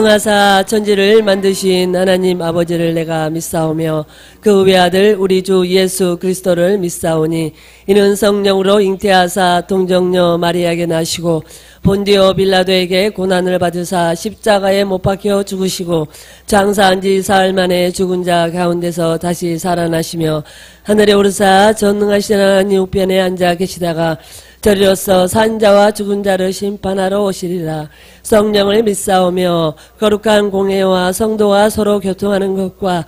하사 천지를 만드신 하나님 아버지를 내가 믿사오며 그 외아들 우리 주 예수 그리스도를 믿사오니 이는 성령으로 잉태하사 동정녀 마리아에게 나시고 본디오 빌라도에게 고난을 받으사 십자가에 못 박혀 죽으시고 장사한 지 사흘 만에 죽은 자 가운데서 다시 살아나시며 하늘에 오르사 전능하신 하나님 우편에 앉아 계시다가 저리로서 산자와 죽은 자를 심판하러 오시리라. 성령을 믿사오며 거룩한 공회와 성도와 서로 교통하는 것과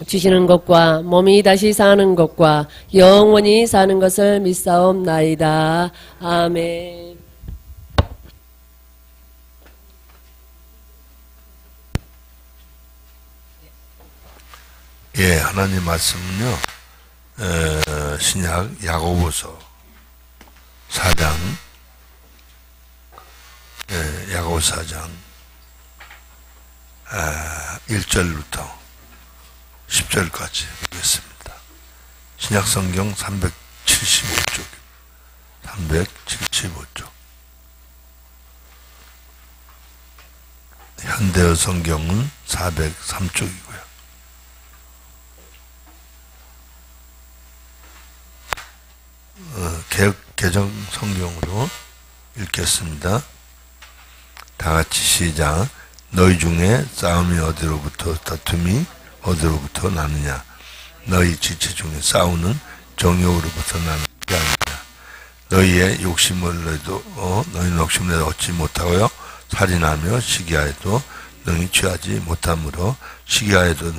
주시는 것과 몸이 다시 사는 것과 영원히 사는 것을 믿사옵나이다. 아멘. 예, 하나님 말씀은요, 신약 야고보서 4장, 야고보서 4장 1절부터 10절까지 보겠습니다. 신약성경 375쪽, 375쪽. 현대어 성경은 403쪽이고요. 개정 성경으로 읽겠습니다. 다 같이 시작. 너희 중에 싸움이 어디로부터 다툼이 어디로부터 나느냐? 너희 지체 중에 싸우는 정욕으로부터 나는 게 아니냐? 너희의 욕심을 내도 너희는 욕심을 내도 얻지 못하고요. 살인하며 시기하여도 능히 취하지 못하므로 시기하여도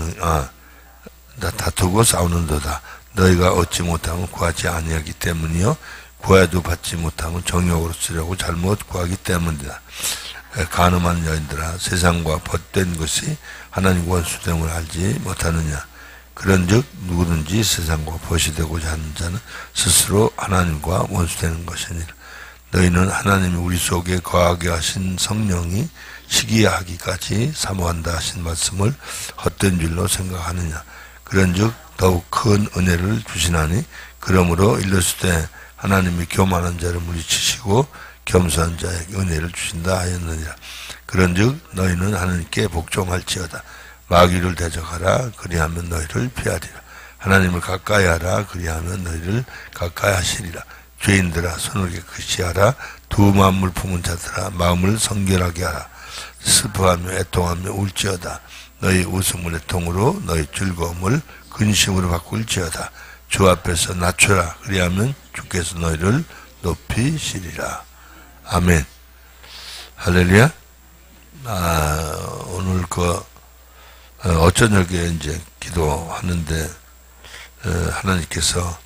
다투고 싸우는도다. 너희가 얻지 못하면 구하지 아니하기 때문이요. 구해도 받지 못하면 정욕으로 쓰려고 잘못 구하기 때문이다. 간음한 여인들아, 세상과 벗된 것이 하나님과 원수됨을 알지 못하느냐? 그런즉 누구든지 세상과 벗이 되고자 하는 자는 스스로 하나님과 원수되는 것이니라. 너희는 하나님이 우리 속에 거하게 하신 성령이 시기하기까지 사모한다 하신 말씀을 헛된 줄로 생각하느냐? 그런즉 더욱 큰 은혜를 주시나니 그러므로 일렀을 때 하나님이 교만한 자를 물리치시고 겸손한 자에게 은혜를 주신다 하였느니라. 그런즉 너희는 하나님께 복종할지어다. 마귀를 대적하라. 그리하면 너희를 피하리라. 하나님을 가까이 하라. 그리하면 너희를 가까이 하시리라. 죄인들아, 손을 깨끗이 하라. 두 마음을 품은 자들아, 마음을 성결하게 하라. 슬퍼하며 애통하며 울지어다. 너희 웃음을 애통으로 너희 즐거움을 근심으로 바꿀지어다. 주 앞에서 낮춰라. 그리하면 주께서 너희를 높이시리라. 아멘. 할렐루야. 오늘 어쩌녁에 이제 기도하는데, 하나님께서,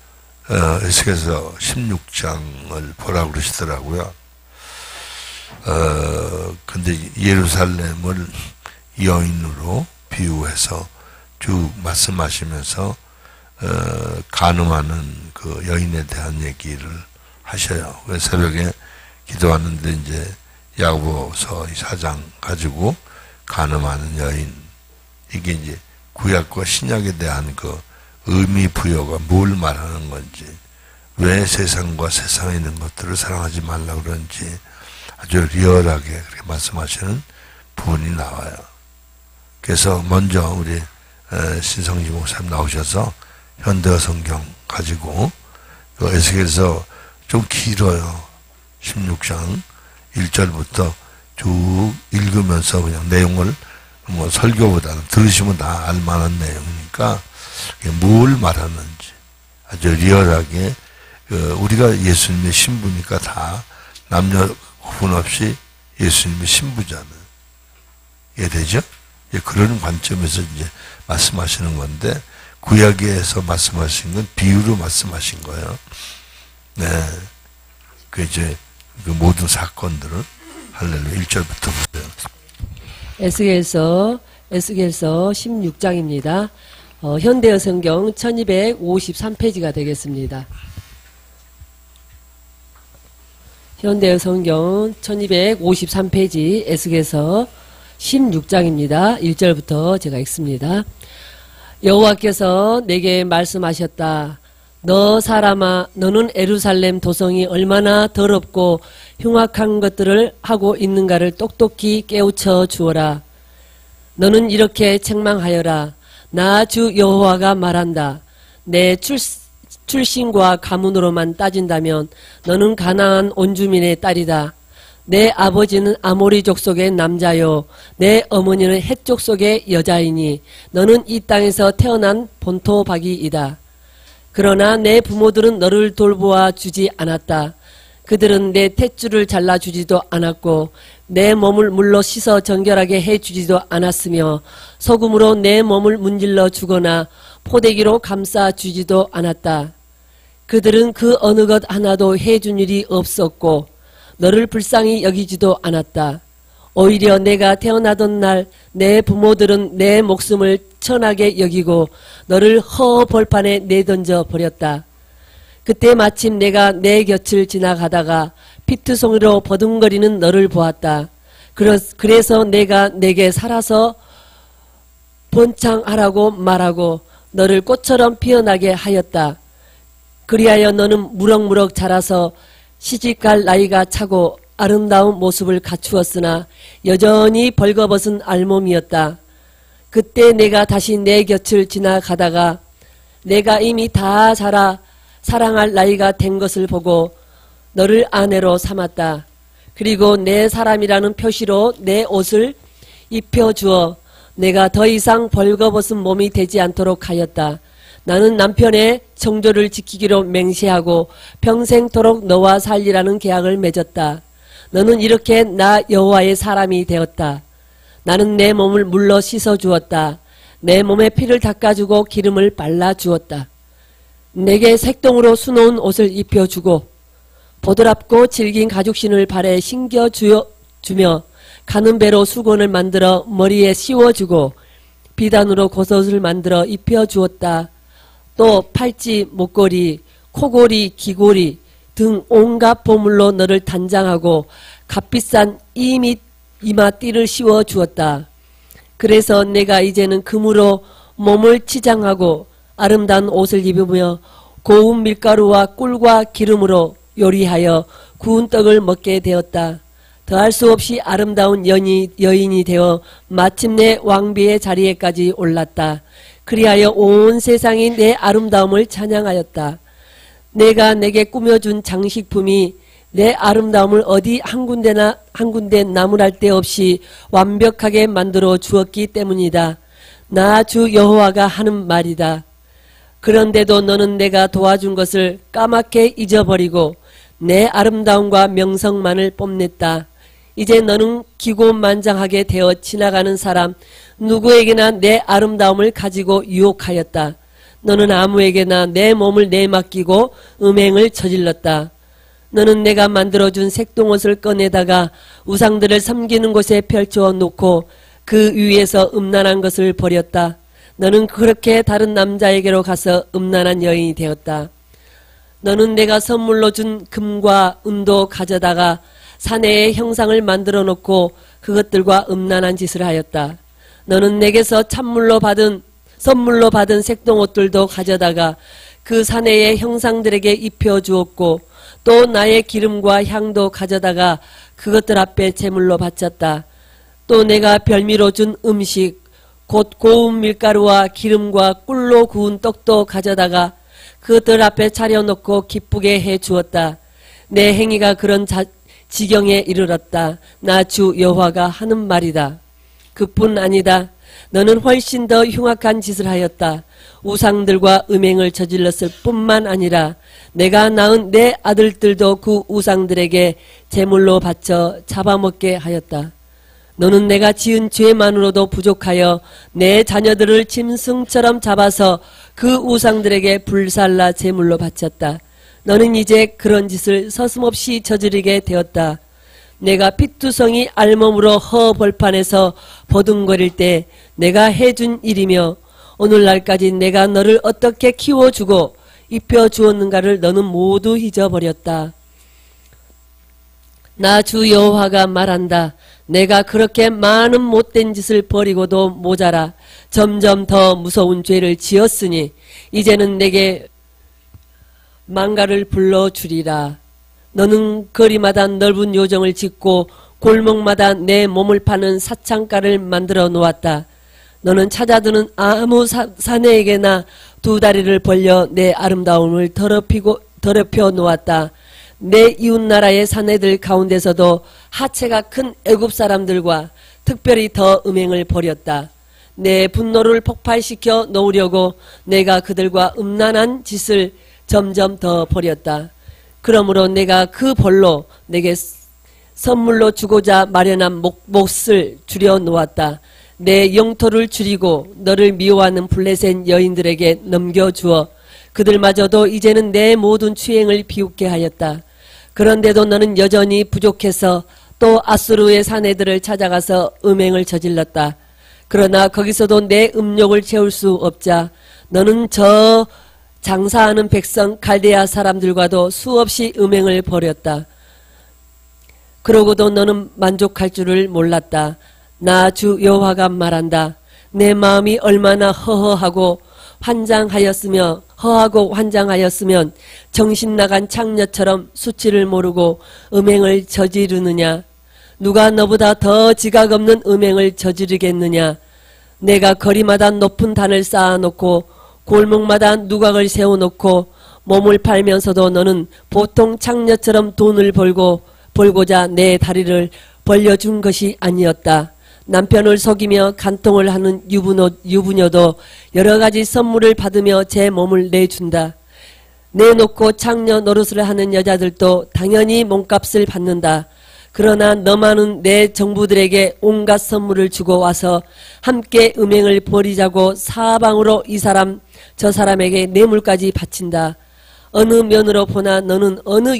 에스겔서 16장을 보라고 그러시더라고요. 근데 예루살렘을 여인으로 비유해서 쭉 말씀하시면서, 간음하는 그 여인에 대한 얘기를 하셔요. 왜 새벽에 기도하는데 이제 야고보서 4장 가지고 간음하는 여인, 이게 이제 구약과 신약에 대한 그 의미 부여가 뭘 말하는 건지, 왜 세상과 세상에 있는 것들을 사랑하지 말라 그런지 아주 리얼하게 그렇게 말씀하시는 부분이 나와요. 그래서 먼저 우리 신성지 목사님 나오셔서 현대어 성경 가지고 그 에스겔서 좀 길어요. 16장 1절부터 쭉 읽으면서 그냥 내용을 뭐 설교보다는 들으시면 다 알만한 내용이니까 뭘 말하는지 아주 리얼하게, 우리가 예수님의 신부니까 다 남녀 구분 없이 예수님의 신부잖아요. 이해되죠? 그런 관점에서 이제 말씀하시는 건데, 구약에서 말씀하신 건 비유로 말씀하신 거예요. 네. 그 이제 그 모든 사건들을 할렐루야 1절부터 보세요. 에스겔서 16장입니다. 현대어 성경 1253페이지가 되겠습니다. 현대어 성경 1253페이지 에스겔서 16장입니다. 1절부터 제가 읽습니다. 여호와께서 내게 말씀하셨다. 너 사람아, 너는 예루살렘 도성이 얼마나 더럽고 흉악한 것들을 하고 있는가를 똑똑히 깨우쳐 주어라. 너는 이렇게 책망하여라. 나 주 여호와가 말한다. 내 출신과 가문으로만 따진다면 너는 가나안 온주민의 딸이다. 내 아버지는 아모리 족속의 남자요 내 어머니는 헷 족속의 여자이니 너는 이 땅에서 태어난 본토박이이다. 그러나 내 부모들은 너를 돌보아 주지 않았다. 그들은 내 탯줄을 잘라주지도 않았고 내 몸을 물로 씻어 정결하게 해주지도 않았으며 소금으로 내 몸을 문질러 주거나 포대기로 감싸주지도 않았다. 그들은 그 어느 것 하나도 해준 일이 없었고 너를 불쌍히 여기지도 않았다. 오히려 내가 태어나던 날 내 부모들은 내 목숨을 천하게 여기고 너를 허벌판에 내던져 버렸다. 그때 마침 내가 내 곁을 지나가다가 피투성이로 버둥거리는 너를 보았다. 그래서 내가 내게 살아서 번창하라고 말하고 너를 꽃처럼 피어나게 하였다. 그리하여 너는 무럭무럭 자라서 시집갈 나이가 차고 아름다운 모습을 갖추었으나 여전히 벌거벗은 알몸이었다. 그때 내가 다시 내 곁을 지나가다가 내가 이미 다 자라 사랑할 나이가 된 것을 보고 너를 아내로 삼았다. 그리고 내 사람이라는 표시로 내 옷을 입혀주어 내가 더 이상 벌거벗은 몸이 되지 않도록 하였다. 나는 남편의 정조를 지키기로 맹세하고 평생토록 너와 살리라는 계약을 맺었다. 너는 이렇게 나 여호와의 사람이 되었다. 나는 내 몸을 물러 씻어 주었다. 내 몸에 피를 닦아주고 기름을 발라주었다. 내게 색동으로 수놓은 옷을 입혀주고 보드랍고 질긴 가죽신을 발에 신겨주며 가는 배로 수건을 만들어 머리에 씌워주고 비단으로 겉옷을 만들어 입혀주었다. 또 팔찌, 목걸이, 코걸이, 귀걸이 등 온갖 보물로 너를 단장하고 값비싼 이마띠를 씌워주었다. 그래서 내가 이제는 금으로 몸을 치장하고 아름다운 옷을 입으며 고운 밀가루와 꿀과 기름으로 요리하여 구운 떡을 먹게 되었다. 더할 수 없이 아름다운 여인이 되어 마침내 왕비의 자리에까지 올랐다. 그리하여 온 세상이 내 아름다움을 찬양하였다. 내가 내게 꾸며준 장식품이 내 아름다움을 어디 한 군데 나무랄 데 없이 완벽하게 만들어 주었기 때문이다. 나 주 여호와가 하는 말이다. 그런데도 너는 내가 도와준 것을 까맣게 잊어버리고 내 아름다움과 명성만을 뽐냈다. 이제 너는 기고만장하게 되어 지나가는 사람 누구에게나 내 아름다움을 가지고 유혹하였다. 너는 아무에게나 내 몸을 내맡기고 음행을 저질렀다. 너는 내가 만들어준 색동옷을 꺼내다가 우상들을 섬기는 곳에 펼쳐 놓고 그 위에서 음란한 것을 버렸다. 너는 그렇게 다른 남자에게로 가서 음란한 여인이 되었다. 너는 내가 선물로 준 금과 은도 가져다가 사내의 형상을 만들어 놓고 그것들과 음란한 짓을 하였다. 너는 내게서 선물로 받은 색동옷들도 가져다가 그 사내의 형상들에게 입혀주었고 또 나의 기름과 향도 가져다가 그것들 앞에 제물로 바쳤다. 또 내가 별미로 준 음식 곧 고운 밀가루와 기름과 꿀로 구운 떡도 가져다가 그것들 앞에 차려놓고 기쁘게 해주었다. 내 행위가 그런 지경에 이르렀다. 나 주 여호와가 하는 말이다. 그뿐 아니다. 너는 훨씬 더 흉악한 짓을 하였다. 우상들과 음행을 저질렀을 뿐만 아니라 내가 낳은 내 아들들도 그 우상들에게 제물로 바쳐 잡아먹게 하였다. 너는 내가 지은 죄만으로도 부족하여 내 자녀들을 짐승처럼 잡아서 그 우상들에게 불살라 제물로 바쳤다. 너는 이제 그런 짓을 서슴없이 저지르게 되었다. 내가 피투성이 알몸으로 허벌판에서 버둥거릴 때 내가 해준 일이며 오늘날까지 내가 너를 어떻게 키워주고 입혀주었는가를 너는 모두 잊어버렸다. 나 주 여호와가 말한다. 내가 그렇게 많은 못된 짓을 버리고도 모자라 점점 더 무서운 죄를 지었으니 이제는 내게 망가를 불러주리라. 너는 거리마다 넓은 요정을 짓고 골목마다 내 몸을 파는 사창가를 만들어 놓았다. 너는 찾아드는 아무 사내에게나 두 다리를 벌려 내 아름다움을 더럽혀 놓았다. 내 이웃나라의 사내들 가운데서도 하체가 큰 애굽 사람들과 특별히 더 음행을 벌였다. 내 분노를 폭발시켜 놓으려고 내가 그들과 음란한 짓을 점점 더 벌였다. 그러므로 내가 그 벌로 내게 선물로 주고자 마련한 몫을 줄여 놓았다. 내 영토를 줄이고 너를 미워하는 블레셋 여인들에게 넘겨주어 그들마저도 이제는 내 모든 추행을 비웃게 하였다. 그런데도 너는 여전히 부족해서 또 아수르의 사내들을 찾아가서 음행을 저질렀다. 그러나 거기서도 내 음욕을 채울 수 없자 너는 저 장사하는 백성 갈대아 사람들과도 수없이 음행을 벌였다. 그러고도 너는 만족할 줄을 몰랐다. 나 주 여호와가 말한다. 내 마음이 얼마나 허하고 환장하였으면 정신 나간 창녀처럼 수치를 모르고 음행을 저지르느냐. 누가 너보다 더 지각 없는 음행을 저지르겠느냐. 내가 거리마다 높은 단을 쌓아놓고 골목마다 누각을 세워놓고 몸을 팔면서도 너는 보통 창녀처럼 돈을 벌고자 내 다리를 벌려준 것이 아니었다. 남편을 속이며 간통을 하는 유부녀도 여러가지 선물을 받으며 제 몸을 내준다. 내놓고 창녀 노릇을 하는 여자들도 당연히 몸값을 받는다. 그러나 너만은 내 정부들에게 온갖 선물을 주고 와서 함께 음행을 벌이자고 사방으로 이 사람 저 사람에게 뇌물까지 바친다. 어느 면으로 보나 너는 어느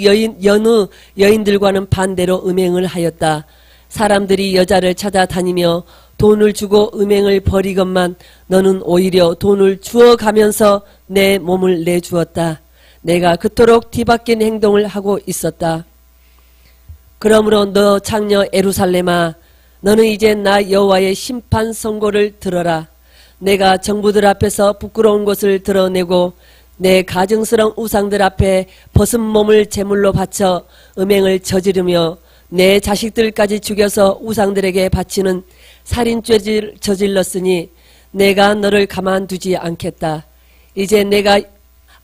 여인들과는 반대로 음행을 하였다. 사람들이 여자를 찾아다니며 돈을 주고 음행을 벌이건만 너는 오히려 돈을 주어가면서 내 몸을 내주었다. 내가 그토록 뒤바뀐 행동을 하고 있었다. 그러므로 너 창녀 에루살렘아, 너는 이제 나 여호와의 심판 선고를 들어라. 내가 정부들 앞에서 부끄러운 것을 드러내고 내 가증스러운 우상들 앞에 벗은 몸을 제물로 바쳐 음행을 저지르며 내 자식들까지 죽여서 우상들에게 바치는 살인죄를 저질렀으니 내가 너를 가만두지 않겠다. 이제 내가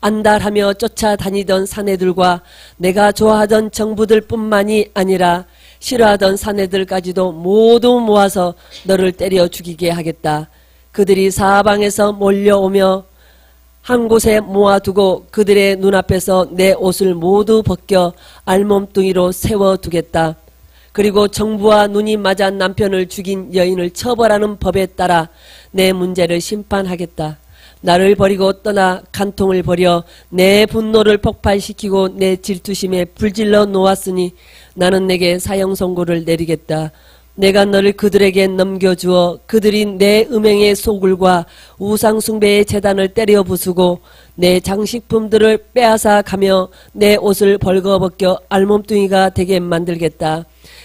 안달하며 쫓아다니던 사내들과 내가 좋아하던 정부들뿐만이 아니라 싫어하던 사내들까지도 모두 모아서 너를 때려 죽이게 하겠다. 그들이 사방에서 몰려오며 한 곳에 모아두고 그들의 눈앞에서 내 옷을 모두 벗겨 알몸뚱이로 세워두겠다. 그리고 정부와 눈이 맞아 남편을 죽인 여인을 처벌하는 법에 따라 내 문제를 심판하겠다. 나를 버리고 떠나 간통을 벌여 내 분노를 폭발시키고 내 질투심에 불질러 놓았으니 나는 내게 사형 선고를 내리겠다. 내가 너를 그들에게 넘겨주어 그들이 내 음행의 소굴과 우상숭배의 제단을 때려 부수고 내 장식품들을 빼앗아 가며 내 옷을 벌거벗겨 알몸뚱이가 되게 만들겠다.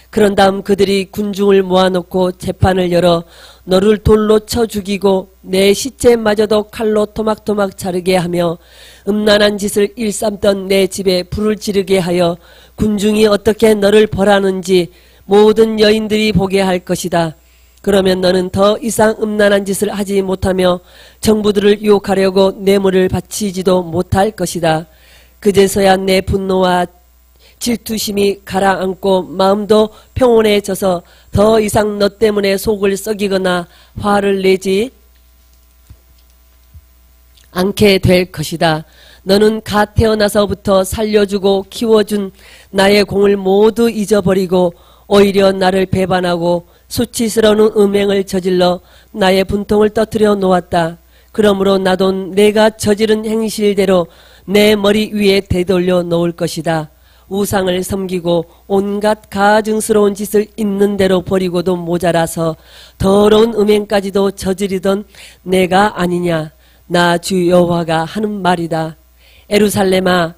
그런 다음 그들이 군중을 모아놓고 재판을 열어 너를 돌로 쳐 죽이고 내 시체마저도 칼로 토막토막 자르게 하며 음란한 짓을 일삼던 내 집에 불을 지르게 하여 군중이 어떻게 너를 벌하는지 모든 여인들이 보게 할 것이다. 그러면 너는 더 이상 음란한 짓을 하지 못하며 정부들을 유혹하려고 뇌물을 바치지도 못할 것이다. 그제서야 내 분노와 질투심이 가라앉고 마음도 평온해져서 더 이상 너 때문에 속을 썩이거나 화를 내지 않게 될 것이다. 너는 갓 태어나서부터 살려주고 키워준 나의 공을 모두 잊어버리고 오히려 나를 배반하고 수치스러운 음행을 저질러 나의 분통을 떠뜨려 놓았다. 그러므로 나도 내가 저지른 행실대로 내 머리 위에 되돌려 놓을 것이다. 우상을 섬기고 온갖 가증스러운 짓을 있는 대로 버리고도 모자라서 더러운 음행까지도 저지르던 내가 아니냐. 나 주 여호와가 하는 말이다. 에루살렘아,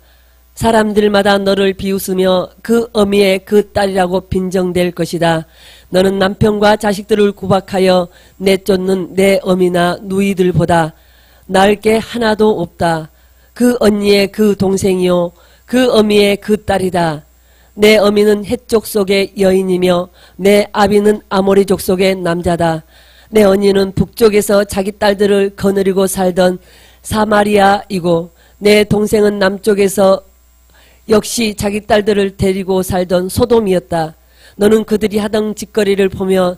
사람들마다 너를 비웃으며 그 어미의 그 딸이라고 빈정될 것이다. 너는 남편과 자식들을 구박하여 내쫓는 내 어미나 누이들보다 나을 게 하나도 없다. 그 언니의 그 동생이요 그 어미의 그 딸이다. 내 어미는 헷족 속의 여인이며 내 아비는 아모리 족속의 남자다. 내 언니는 북쪽에서 자기 딸들을 거느리고 살던 사마리아이고 내 동생은 남쪽에서 역시 자기 딸들을 데리고 살던 소돔이었다. 너는 그들이 하던 짓거리를 보며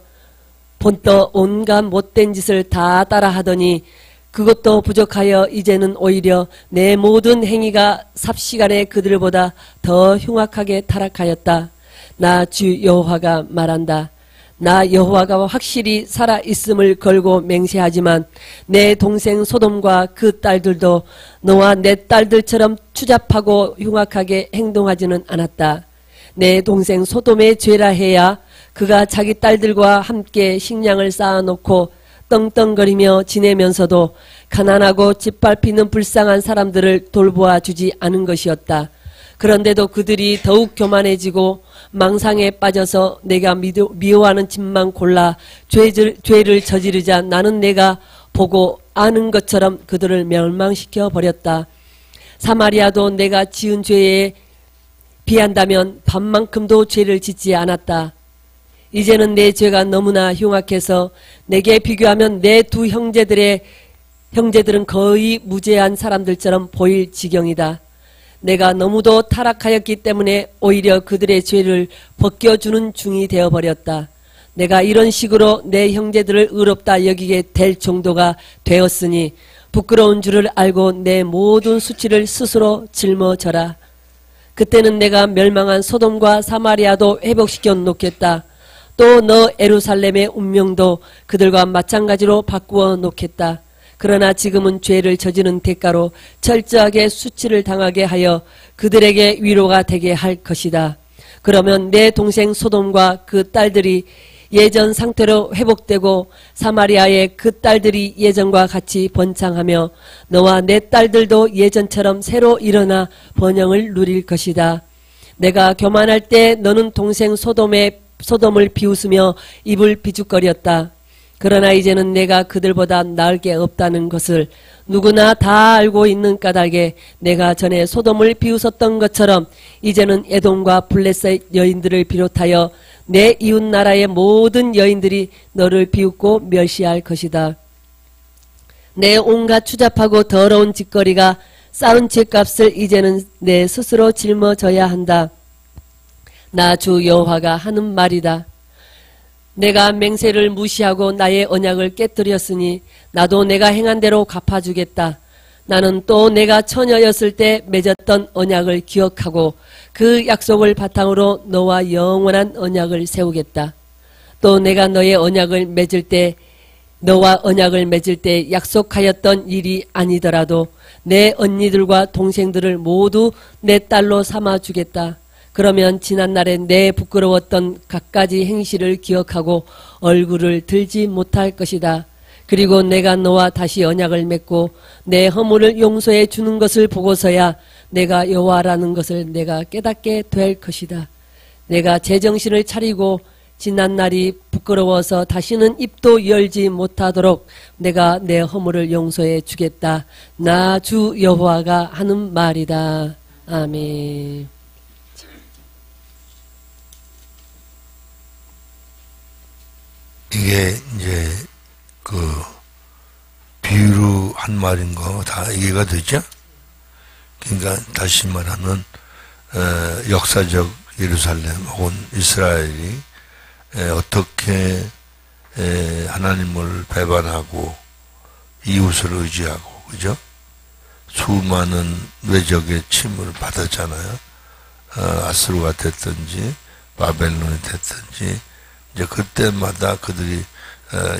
본떠 온갖 못된 짓을 다 따라하더니 그것도 부족하여 이제는 오히려 내 모든 행위가 삽시간에 그들보다 더 흉악하게 타락하였다. 나 주 여호와가 말한다. 나 여호와가 확실히 살아있음을 걸고 맹세하지만 내 동생 소돔과 그 딸들도 너와 내 딸들처럼 추잡하고 흉악하게 행동하지는 않았다. 내 동생 소돔의 죄라 해야 그가 자기 딸들과 함께 식량을 쌓아놓고 떵떵거리며 지내면서도 가난하고 짓밟히는 불쌍한 사람들을 돌보아 주지 않은 것이었다. 그런데도 그들이 더욱 교만해지고 망상에 빠져서 내가 미워하는 짓만 골라 죄를 저지르자 나는 내가 보고 아는 것처럼 그들을 멸망시켜 버렸다. 사마리아도 내가 지은 죄에 비한다면 반만큼도 죄를 짓지 않았다. 이제는 내 죄가 너무나 흉악해서 내게 비교하면 내 두 형제들은 거의 무죄한 사람들처럼 보일 지경이다. 내가 너무도 타락하였기 때문에 오히려 그들의 죄를 벗겨주는 중이 되어버렸다. 내가 이런 식으로 내 형제들을 의롭다 여기게 될 정도가 되었으니 부끄러운 줄을 알고 내 모든 수치를 스스로 짊어져라. 그때는 내가 멸망한 소돔과 사마리아도 회복시켜 놓겠다. 또 너 예루살렘의 운명도 그들과 마찬가지로 바꾸어 놓겠다. 그러나 지금은 죄를 저지른 대가로 철저하게 수치를 당하게 하여 그들에게 위로가 되게 할 것이다. 그러면 내 동생 소돔과 그 딸들이 예전 상태로 회복되고 사마리아의 그 딸들이 예전과 같이 번창하며 너와 내 딸들도 예전처럼 새로 일어나 번영을 누릴 것이다. 내가 교만할 때 너는 동생 소돔을 비웃으며 입을 비죽거렸다. 그러나 이제는 내가 그들보다 나을 게 없다는 것을 누구나 다 알고 있는 까닭에 내가 전에 소돔을 비웃었던 것처럼 이제는 에돔과 블레셋 여인들을 비롯하여 내 이웃 나라의 모든 여인들이 너를 비웃고 멸시할 것이다. 내 온갖 추잡하고 더러운 짓거리가 쌓은 죄값을 이제는 내 스스로 짊어져야 한다. 나 주 여호와가 하는 말이다. 내가 맹세를 무시하고 나의 언약을 깨뜨렸으니 나도 내가 행한 대로 갚아주겠다. 나는 또 내가 처녀였을 때 맺었던 언약을 기억하고 그 약속을 바탕으로 너와 영원한 언약을 세우겠다. 또 내가 너와 언약을 맺을 때 약속하였던 일이 아니더라도 내 언니들과 동생들을 모두 내 딸로 삼아주겠다. 그러면 지난날에 내 부끄러웠던 갖가지 행실을 기억하고 얼굴을 들지 못할 것이다. 그리고 내가 너와 다시 언약을 맺고 내 허물을 용서해 주는 것을 보고서야 내가 여호와라는 것을 내가 깨닫게 될 것이다. 내가 제정신을 차리고 지난날이 부끄러워서 다시는 입도 열지 못하도록 내가 내 허물을 용서해 주겠다. 나 주 여호와가 하는 말이다. 아멘. 이게 이제 그 비유로 한 말인 거 다 이해가 되죠? 그러니까 다시 말하면 역사적 예루살렘 혹은 이스라엘이 어떻게 하나님을 배반하고 이웃을 의지하고 그죠? 수많은 외적의 침을 받았잖아요. 아스루가 됐든지 바벨론이 됐든지 이제 그때마다 그들이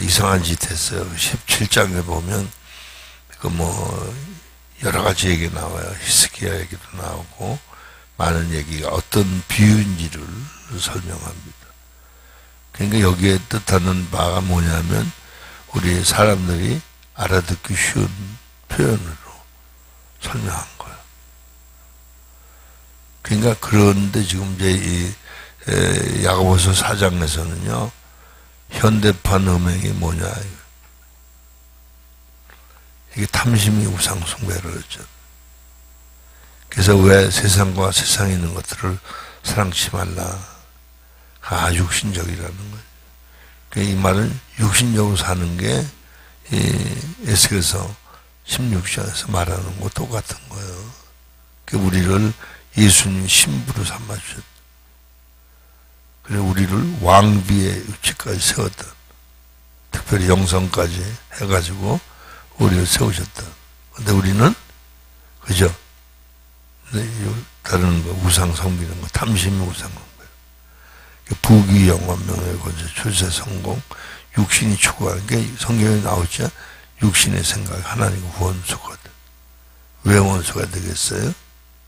이상한 짓 했어요. 17장에 보면 그 뭐 여러 가지 얘기 나와요. 히스기야 얘기도 나오고 많은 얘기가 어떤 비유인지를 설명합니다. 그러니까 여기에 뜻하는 바가 뭐냐면 우리 사람들이 알아듣기 쉬운 표현으로 설명한 거예요. 그러니까 그런데 지금 이제 이 야고보서 4장에서는요 현대판 음행이 뭐냐 이게 탐심이 우상 숭배를 했죠. 그래서 왜 세상과 세상에 있는 것들을 사랑치 말라. 육신적이라는 거예요. 이 말은 육신적으로 사는 게 에스겔서 16장에서 말하는 거 똑같은 거예요. 우리를 예수님 신부로 삼아주셨다. 그리고 우리를 왕비의 위치까지 세웠다. 특별히 영성까지 해가지고 우리를 세우셨다. 근데 우리는 그죠? 다른 거 우상 섬기는 거 탐심이 우상 건 거예요. 부귀 영원 명예 권세 출세 성공 육신이 추구하는 게 성경에 나오죠. 육신의 생각 하나님과 원수거든. 왜 원수가 되겠어요?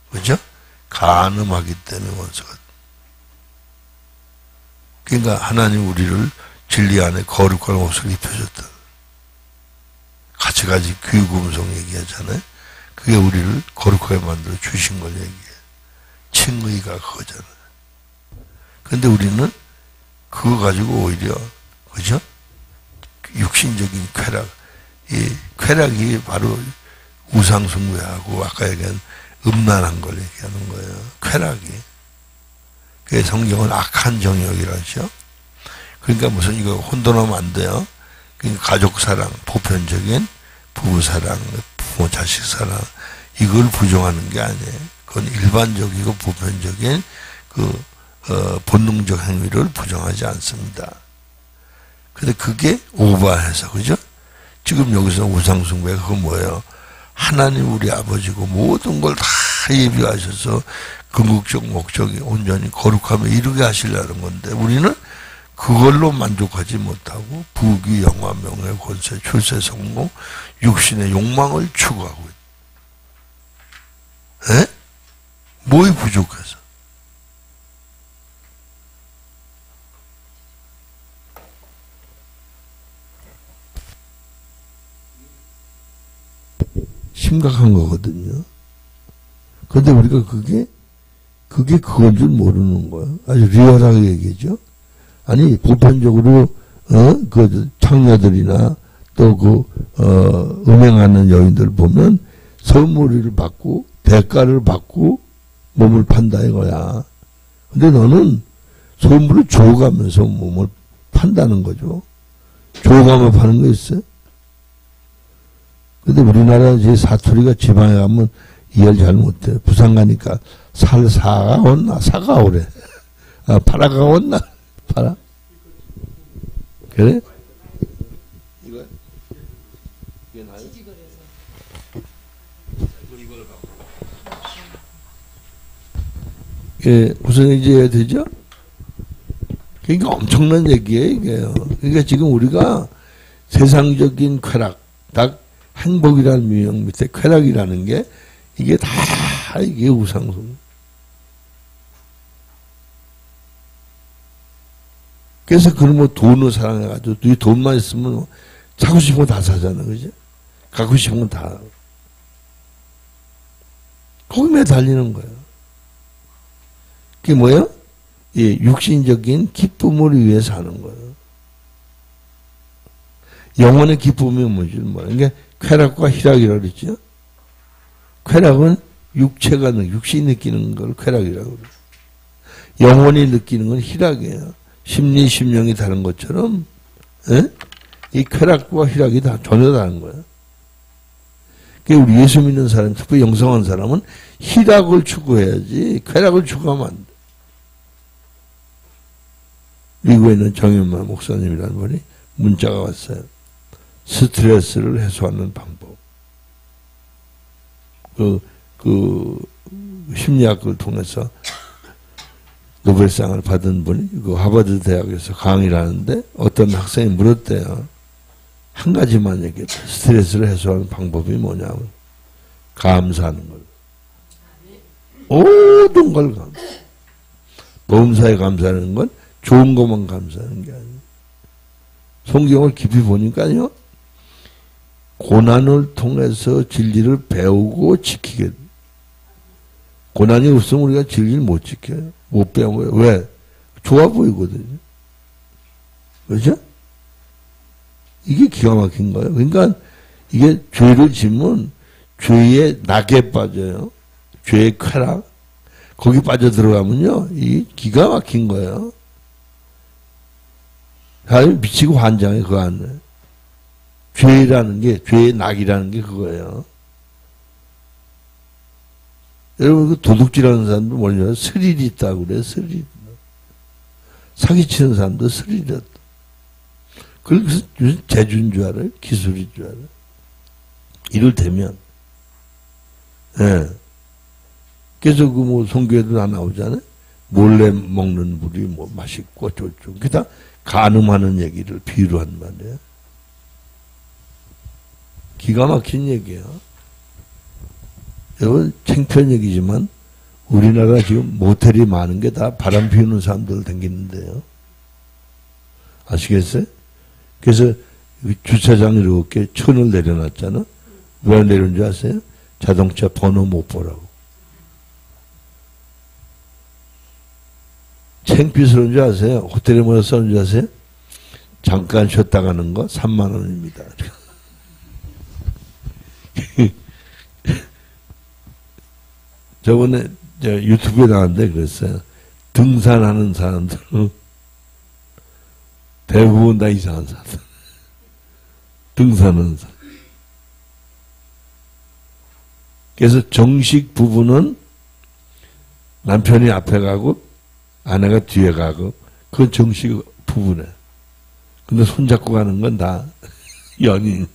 그죠? 간음하기 때문에 원수가. 그러니까 하나님 우리를 진리 안에 거룩한 옷을 입혀줬다. 가지가지 귀금속 얘기하잖아요. 그게 우리를 거룩하게 만들어 주신 걸 얘기해. 칭의가 그거잖아요. 근데 우리는 그거 가지고 오히려 그죠? 육신적인 쾌락, 이 쾌락이 바로 우상숭배하고 아까 얘기한 음란한 걸 얘기하는 거예요. 쾌락이. 그게 성경은 악한 정욕이라죠. 그러니까 무슨 이거 혼돈하면 안 돼요. 그러니까 가족 사랑, 보편적인 부부 사랑, 부모 자식 사랑 이걸 부정하는 게 아니에요. 그건 일반적이고 보편적인 본능적 행위를 부정하지 않습니다. 근데 그게 오버해서 그죠? 지금 여기서 우상숭배가 그건 뭐예요? 하나님 우리 아버지고 모든 걸 다 예비하셔서 궁극적 목적이 온전히 거룩함에 이르게 하시려는 건데 우리는 그걸로 만족하지 못하고 부귀 영화 명예 권세 출세 성공 육신의 욕망을 추구하고 있다. 에? 뭐에 부족해서? 심각한 거거든요. 그런데 우리가 그게 그건 줄 모르는 거야. 아주 리얼하게 얘기죠. 아니, 보편적으로, 그 창녀들이나 또 음행하는 여인들 보면 선물을 받고 대가를 받고 몸을 판다 이거야. 근데 너는 선물을 줘가면서 몸을 판다는 거죠. 줘가며 파는 거 있어요? 근데 우리나라 이제 사투리가 지방에 가면 이해를 잘 못해. 부산 가니까 사가 온나? 사가 오래. 파라가 온나? 파라? 그래? 이거? 이게 나요? 예, 무슨 얘기해야 되죠? 그러니까 엄청난 얘기예요, 이게요. 그러니까 지금 우리가 세상적인 쾌락, 딱 행복이라는 미명 밑에 쾌락이라는 게 이게 다 이게 우상숭. 그래서 그런 뭐 돈을 사랑해가지고 이 돈만 있으면 사고 싶은 거 다 사잖아, 그죠? 갖고 싶은 건 다. 거기 매달리는 거예요. 그게 뭐예요? 예, 육신적인 기쁨을 위해서 하는 거예요. 영혼의 기쁨이 뭐지? 그러니까 쾌락과 희락이라고 그랬죠? 쾌락은 육체가 육신이 느끼는 걸 쾌락이라고 그래요. 영혼이 느끼는 건 희락이에요. 심리, 심령이 다른 것처럼, 에? 이 쾌락과 희락이 다 전혀 다른 거예요. 그러니까 우리 예수 믿는 사람, 특히 영성한 사람은 희락을 추구해야지, 쾌락을 추구하면 안 돼. 미국에 있는 정윤만 목사님이라는 분이 문자가 왔어요. 스트레스를 해소하는 방법. 심리학을 통해서 노벨상을 받은 분이 그 하버드 대학에서 강의를 하는데 어떤 학생이 물었대요. 한 가지만 얘기했다. 스트레스를 해소하는 방법이 뭐냐면 감사하는 걸. 모든 걸 감사. 보험사에 감사하는 건 좋은 것만 감사하는 게 아니에요. 성경을 깊이 보니까요. 고난을 통해서 진리를 배우고 지키게 돼. 고난이 없으면 우리가 진리를 못 지켜요. 못 배워요. 왜? 좋아 보이거든요. 그렇죠? 이게 기가 막힌 거예요. 그러니까 이게 죄를 지면 죄의 낙에 빠져요. 죄의 쾌락, 거기 빠져 들어가면요, 이 기가 막힌 거예요. 사람이 미치고 환장해, 그 안에. 죄라는 게, 죄의 낙이라는 게 그거예요. 여러분, 그 도둑질하는 사람도 뭐냐, 스릴이 있다고 그래, 스릴. 사기치는 사람도 스릴이었다. 그래서 재주인 줄 알아요? 기술인 줄 알아요? 이를테면, 예. 그래서 그 뭐, 성교에도 다 나오잖아요? 몰래 먹는 물이 뭐 맛있고 좋죠. 그게 다 간음하는 얘기를 비유로 한 말이에요. 기가 막힌 얘기예요. 여러분, 창피한 얘기지만, 우리나라 지금 모텔이 많은 게 다 바람 피우는 사람들 다니는데요. 아시겠어요? 그래서 주차장 이렇게 천을 내려놨잖아. 왜 내려온 줄 아세요? 자동차 번호 못 보라고. 창피스러운 줄 아세요? 호텔에 뭐라 써는 줄 아세요? 잠깐 쉬었다 가는 거 3만 원입니다. 저번에 유튜브에 나왔는데 그랬어요. 등산하는 사람들은 대부분 다 이상한 사람들. 등산하는 사람. 그래서 정식 부부는 남편이 앞에 가고 아내가 뒤에 가고 그건 정식 부부네. 근데 손잡고 가는 건 다 연인.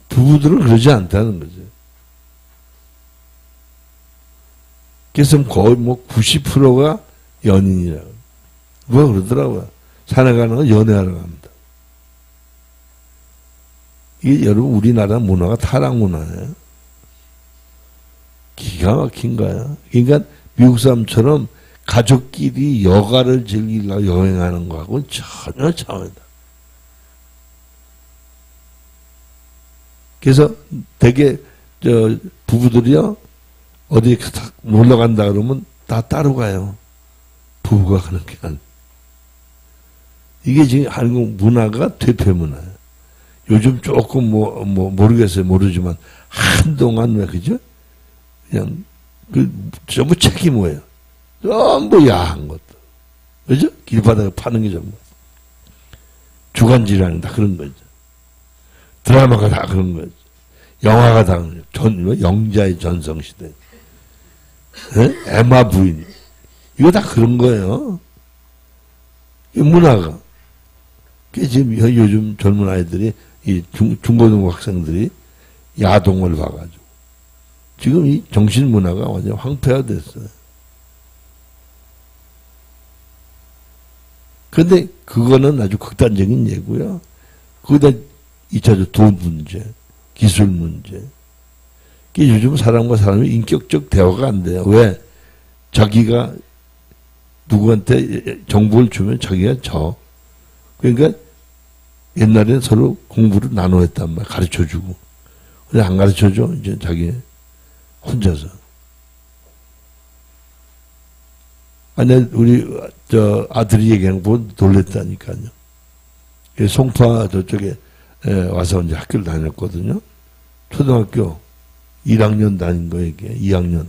부부들은 그러지 않다는 거죠. 그래서 거의 뭐 90%가 연인이라고. 누가 그러더라고요. 산에 가는 건 연애하러 갑니다. 이게 여러분 우리나라 문화가 타락 문화예요. 기가 막힌 거야. 그러니까 미국 사람처럼 가족끼리 여가를 즐기려고 여행하는 거하고는 전혀 차원이다. 그래서 되게 부부들이요 어디 놀러 간다 그러면 다 따로 가요. 부부가 가는 게 아니라. 이게 지금 한국 문화가 퇴폐 문화예요. 요즘 조금 모르겠어요. 모르지만 한동안 왜 그죠? 그냥 전부 책이 뭐예요? 전부 야한 것도. 그죠? 길바닥에 파는 게 전부. 주간지라는 다 그런 거죠. 드라마가 다 그런 거죠. 영화가 다 영자의 전성시대. 에마 부인. 이거 다 그런 거예요. 이 문화가. 지금 요즘 젊은 아이들이, 이 중고등부 학생들이 야동을 봐가지고. 지금 이 정신문화가 완전 황폐화됐어요. 근데 그거는 아주 극단적인 예고요. 거기다 2차적 돈 문제, 기술 문제. 요즘 사람과 사람이 인격적 대화가 안 돼요. 왜? 자기가 누구한테 정보를 주면 자기가 져. 그러니까 옛날에는 서로 공부를 나눠 했단 말이야. 가르쳐 주고. 근데 안 가르쳐 줘. 이제 자기 혼자서. 아니, 우리, 아들이 얘기하는 거 보고 놀랬다니까요. 송파 저쪽에 와서 이제 학교를 다녔거든요. 초등학교 1학년 다닌 거 얘기해. 2학년.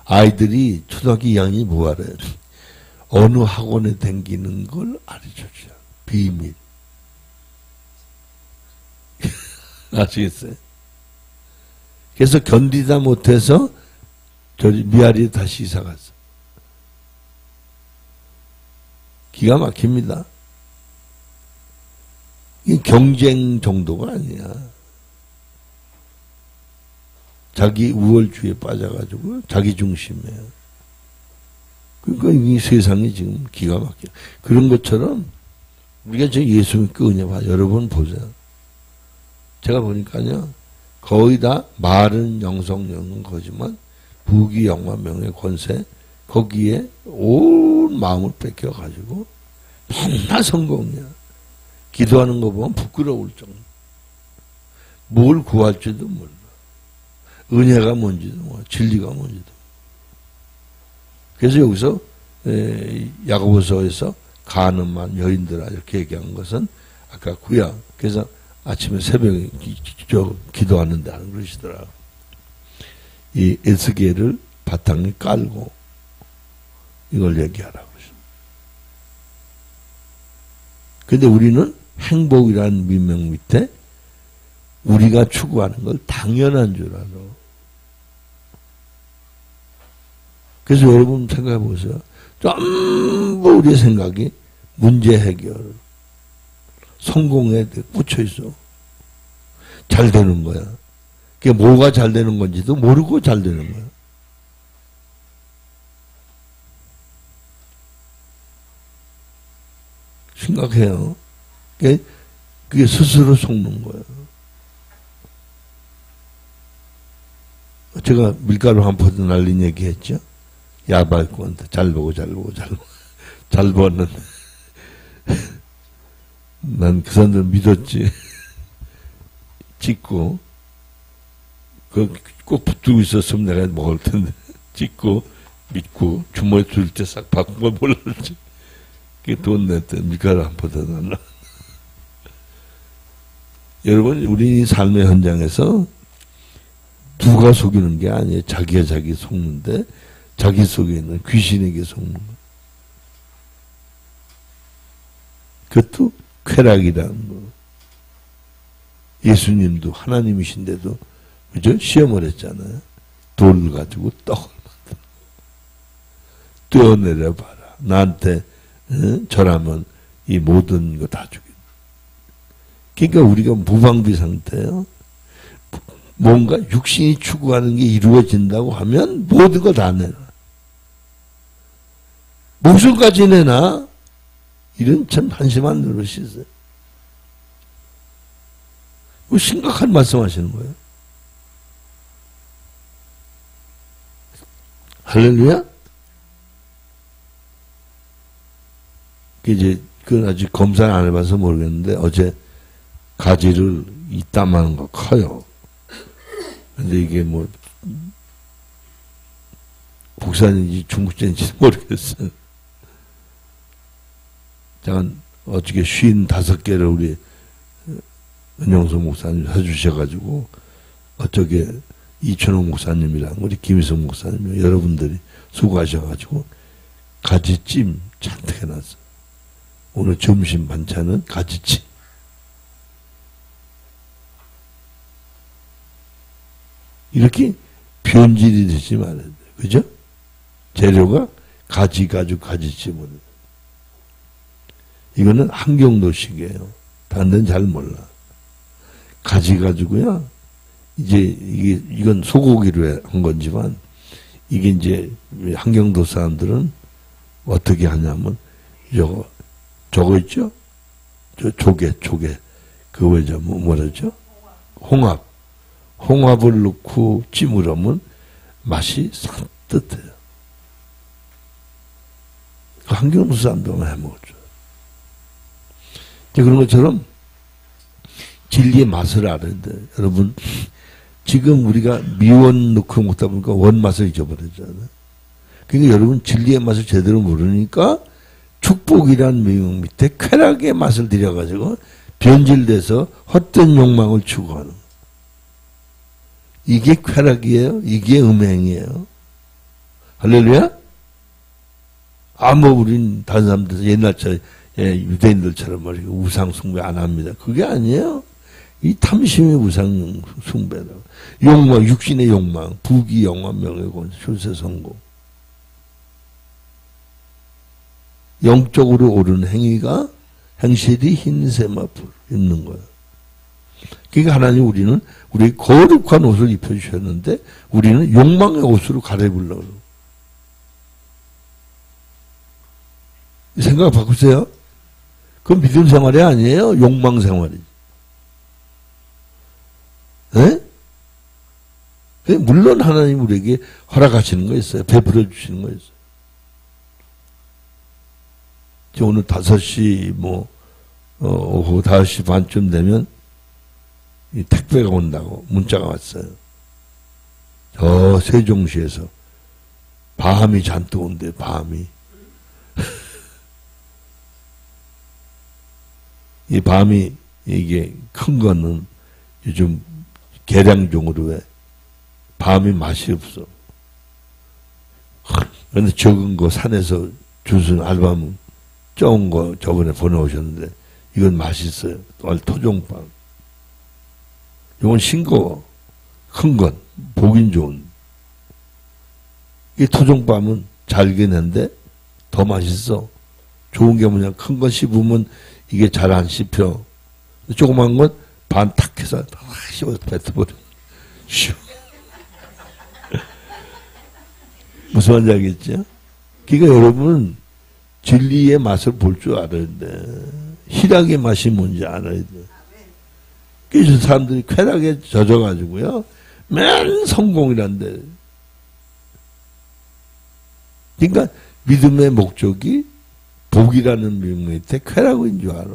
아이들이 초등학교 2학년이 뭐 알아요? 어느 학원에 다니는 걸 알려줘요. 비밀. 아시겠어요? 그래서 견디다 못해서 저리 미아리에 다시 이사 갔어. 기가 막힙니다. 이 경쟁 정도가 아니야. 자기 우월주의에 빠져가지고 자기 중심이에요. 그러니까 이 세상이 지금 기가 막혀. 그런 것처럼 우리가 저 예수 믿고 은혜 봐. 여러분 보세요. 제가 보니까요. 거의 다 말은 영성 영은 거지만 부귀 영화 명예 권세 거기에 온 마음을 뺏겨가지고 맨날 성공이야. 기도하는 거 보면 부끄러울 정도. 뭘 구할지도 몰라. 은혜가 뭔지도 몰라. 진리가 뭔지도. 그래서 여기서 야고보서에서 가늠한 여인들아 이렇게 얘기한 것은 아까 구약. 그래서 아침에 새벽에 기도하는데 안 그러시더라. 이 에스겔을 바탕에 깔고 이걸 얘기하라고 그러죠. 근데 우리는 행복이라는 민명 밑에 우리가 추구하는 걸 당연한 줄 알아. 그래서 여러분 생각해 보세요. 전부 우리의 생각이 문제 해결, 성공에 꽂혀 있어. 잘 되는 거야. 그게 뭐가 잘 되는 건지도 모르고 잘 되는 거야. 심각해요. 그게 스스로 속는 거예요. 제가 밀가루 한 포도 날린 얘기 했죠? 야발꾼한테 잘 보고 잘 보았는데 난 그 사람들 믿었지. 찍고 꼭 붙들고 있었으면 내가 먹을 텐데 찍고 믿고 주머니에 둘 때 싹 바꾼 걸 몰랐지. 그게 돈 냈대. 밀가루 한 포도 날라. 여러분 우리 삶의 현장에서 누가 속이는 게 아니에요. 자기가 자기 속는데 자기 속에 있는 귀신에게 속는 거예요. 그것도 쾌락이라는 거. 예수님도 하나님이신데도 그죠? 시험을 했잖아요. 돌을 가지고 떡을 만들고 떼어내려 봐라. 나한테 절하면 이 모든 거 다 주겠다. 그러니까 우리가 무방비 상태예요. 뭔가 육신이 추구하는 게 이루어진다고 하면 모든 거 다 내놔. 목숨까지 내놔. 이런 참 한심한 노릇이세요. 심각한 말씀 하시는 거예요. 할렐루야? 그건 아직 검사를 안 해봐서 모르겠는데, 어제 가지를 이따만한 거 커요. 근데 이게 뭐, 국산인지 중국산인지 모르겠어요. 잠깐, 어저께 55개를 우리 은영수 목사님 해주셔가지고, 어저께 이춘호 목사님이랑 우리 김희성 목사님, 여러분들이 수고하셔가지고, 가지찜 잔뜩 해놨어요. 오늘 점심 반찬은 가지찜. 이렇게 변질이 되지 말아야 돼요. 그죠? 재료가 가지찜으로. 이거는 한경도식이에요. 다른 데는 잘 몰라. 가지 가지고요. 이건 소고기로 한 거지만, 이게 이제 한경도 사람들은 어떻게 하냐면, 저거 있죠? 조개. 그거 왜죠? 뭐라죠? 홍합을 넣고 찜을 하면 맛이 산뜻해요. 한경도 사람도 해 먹었죠. 그런 것처럼 진리의 맛을 알아야 돼요. 여러분, 지금 우리가 미원 넣고 먹다 보니까 원맛을 잊어버렸잖아요. 그러니까 여러분 진리의 맛을 제대로 모르니까 축복이란 명령 밑에 쾌락의 맛을 들여가지고 변질돼서 헛된 욕망을 추구하는 거예요. 이게 쾌락이에요? 이게 음행이에요? 할렐루야? 뭐 우린 다른 사람들 옛날처럼 유대인들처럼 말이고 우상 숭배 안 합니다. 그게 아니에요. 이 탐심의 우상 숭배다. 욕망, 육신의 욕망, 부귀, 영화, 명예권, 출세, 성공. 영적으로 옳은 행위가 행실이 흰세마풀 입는 거예요. 그러니까 하나님 우리는 우리 거룩한 옷을 입혀주셨는데 우리는 욕망의 옷으로 갈아입으려고. 생각 바꾸세요. 그건 믿음 생활이 아니에요. 욕망 생활이지. 네? 물론 하나님 우리에게 허락하시는 거 있어요. 베풀어 주시는 거 있어요. 오늘 5시 오후 5시 반쯤 되면 이 택배가 온다고 문자가 왔어요. 저 세종시에서 밤이 잔뜩 온대. 밤이. 이 밤이 이게 큰 거는 요즘 계량종으로 해. 밤이 맛이 없어. 그런데 적은 거 산에서 주순 알밤 적은 거 저번에 보내오셨는데 이건 맛있어요. 토종빵. 이건 싱거워. 큰 건 보긴 좋은. 이 토종빵은 잘게는데 더 맛있어. 좋은 게 뭐냐, 큰 거 씹으면 이게 잘 안 씹혀. 조그만 건 반 탁 해서 탁 씹어서 뱉어버려. 쉬워. 무슨 말인지 알겠죠? 그러니까 여러분은 진리의 맛을 볼 줄 알아야 돼. 희락의 맛이 뭔지 알아야 돼. 그래서 사람들이 쾌락에 젖어가지고요, 맨 성공이란데. 그러니까 믿음의 목적이 복이라는 명맥 때 쾌락인 줄 알아.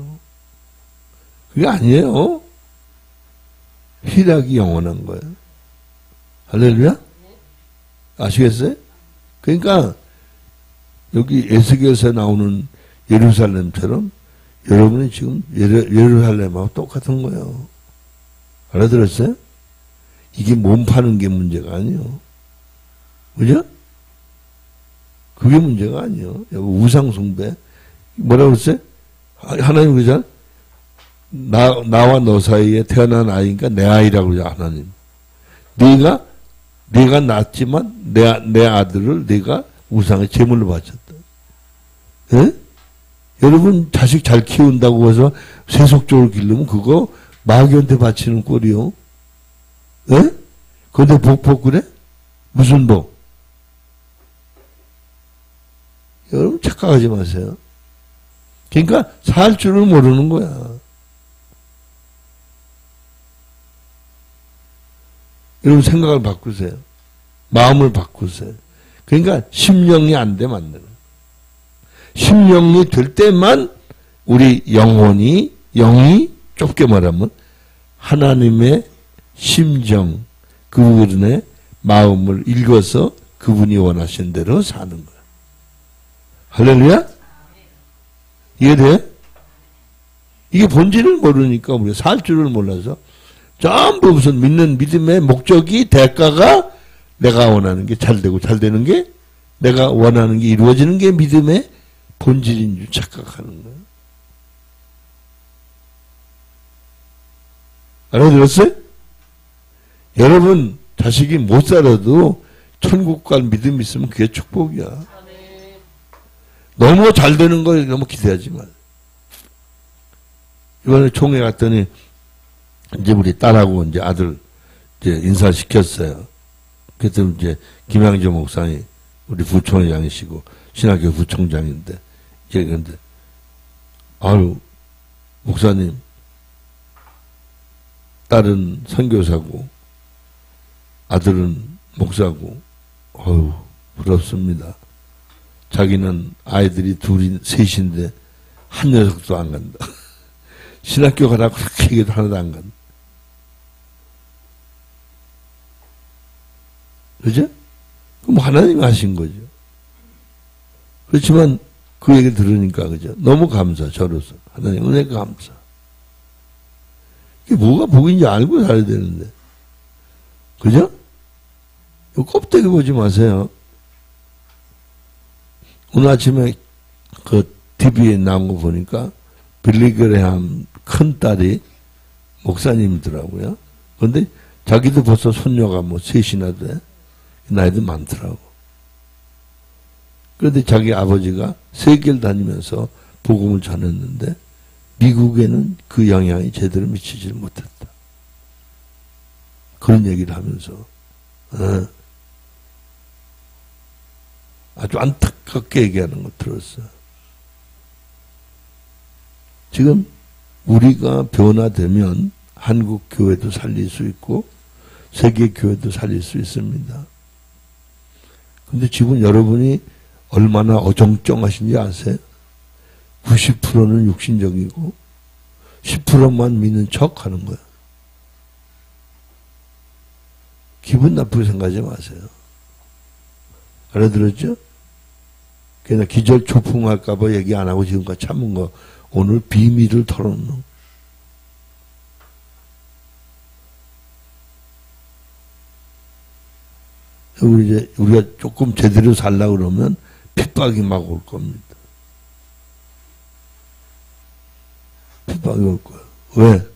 그게 아니에요. 희락이 영원한 거예요. 할렐루야? 아시겠어요? 그러니까 여기 에스겔서에 나오는 예루살렘처럼 여러분이 지금 예루살렘하고 똑같은 거예요. 알아들었어요? 이게 몸 파는 게 문제가 아니에요. 그죠? 그게 문제가 아니에요. 우상숭배. 뭐라고 그랬어요? 하나님 그러잖아. 나와 너 사이에 태어난 아이니까 내 아이라고 그러죠, 하나님. 네가 낳았지만 내 아들을 네가 우상의 제물로 바쳤다. 예? 여러분 자식 잘 키운다고 해서 세속적으로 기르면 그거 마귀한테 바치는 꼴이요. 예? 그런데 복 그래? 무슨 복? 여러분 착각하지 마세요. 그러니까 살 줄을 모르는 거야. 여러분 생각을 바꾸세요. 마음을 바꾸세요. 그러니까 심령이 안 돼 만드는. 심령이 될 때만 우리 영이 좁게 말하면 하나님의 심정, 그분의 마음을 읽어서 그분이 원하신 대로 사는 거야. 할렐루야? 이해돼? 이게 본질을 모르니까 우리가 살 줄을 몰라서 전부 무슨 믿는 믿음의 목적이, 대가가 내가 원하는 게 잘 되고 잘 되는 게, 내가 원하는 게 이루어지는 게 믿음의 본질인 줄 착각하는 거예요. 알아들었어요? 여러분 자식이 못 살아도 천국 갈 믿음이 있으면 그게 축복이야. 너무 잘 되는 거 너무 기대하지 마. 이번에 총회 갔더니 이제 우리 딸하고 이제 아들 이제 인사시켰어요. 그때 이제 김양조 목사님 우리 부총장이시고 신학교 부총장인데 이제 근데 아유 목사님 딸은 선교사고 아들은 목사고 어휴 부럽습니다. 자기는 아이들이 셋인데 한 녀석도 안 간다. 신학교 가라고 그렇게 얘기도 하나도 안 간다. 그죠? 그럼 하나님이 하신 거죠. 그렇지만 그 얘기 들으니까 그죠? 너무 감사, 저로서. 하나님 은혜가 감사. 이게 뭐가 복인지 알고 살아야 되는데. 그죠? 이 껍데기 보지 마세요. 오늘 아침에 그 TV에 나온 거 보니까 빌리그레함 큰딸이 목사님이더라고요. 그런데 자기도 벌써 손녀가 뭐 셋이나 돼. 나이도 많더라고. 그런데 자기 아버지가 세계를 다니면서 복음을 전했는데 미국에는 그 영향이 제대로 미치질 못했다. 그런 얘기를 하면서 아주 안타깝게 얘기하는 거 들었어요. 지금 우리가 변화되면 한국 교회도 살릴 수 있고 세계 교회도 살릴 수 있습니다. 근데 지금 여러분이 얼마나 어정쩡하신지 아세요? 90%는 육신적이고 10%만 믿는 척 하는 거예요. 기분 나쁘게 생각하지 마세요. 알아들었죠? 그냥 기절 초풍할까봐 얘기 안 하고 지금까지 참은 거 오늘 비밀을 털어놓는. 우리가 조금 제대로 살려고 그러면 핍박이 막 올 겁니다. 핍박이 올 거예요. 왜?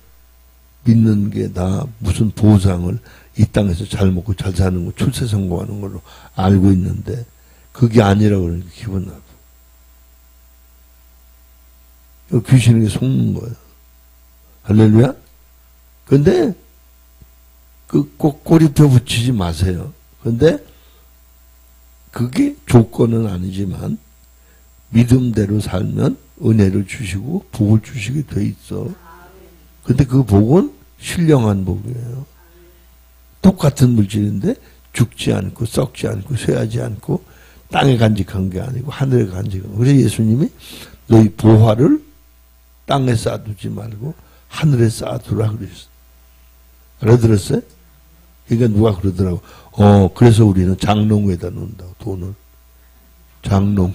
믿는 게 다 무슨 보상을 이 땅에서 잘 먹고 잘 사는 거, 출세 성공하는 걸로 알고 있는데 그게 아니라고 그러니까 기분 나빠. 귀신에게 속는 거예요. 할렐루야? 근데 꼭 꼬리표 붙이지 마세요. 근데 그게 조건은 아니지만 믿음대로 살면 은혜를 주시고 복을 주시게 돼 있어. 근데 그 복은 신령한 복이에요. 똑같은 물질인데 죽지 않고 썩지 않고 쇠하지 않고 땅에 간직한 게 아니고 하늘에 간직한 거. 그래서 예수님이 너희 보화를 땅에 쌓아두지 말고 하늘에 쌓아두라 그랬어. 알아들었어요? 그러니까 누가 그러더라고. 그래서 우리는 장롱에다 놓는다고, 돈을. 장롱.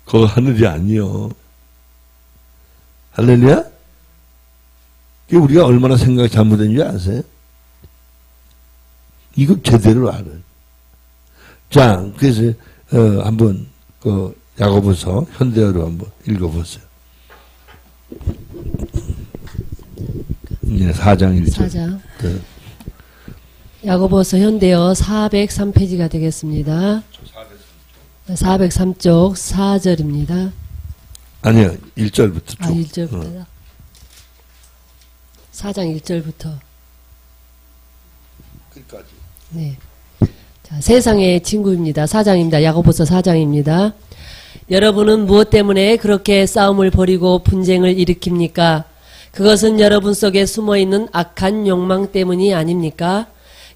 그거 하늘이 아니요. 할렐루야? 우리가 얼마나 생각이 잘못된지 아세요? 이거 제대로 알아요. 자, 그래서 한번 그 야고보서 현대어로 한번 읽어보세요. 네, 4장 1절. 4장. 야고보서 현대어 403페이지가 되겠습니다. 403쪽 4절입니다. 아니요, 1절부터 쭉. 1절부터요? 4장 1절부터. 끝까지. 네. 자, 세상의 친구입니다. 4장입니다. 야고보서 4장입니다. 여러분은 무엇 때문에 그렇게 싸움을 벌이고 분쟁을 일으킵니까? 그것은 여러분 속에 숨어있는 악한 욕망 때문이 아닙니까?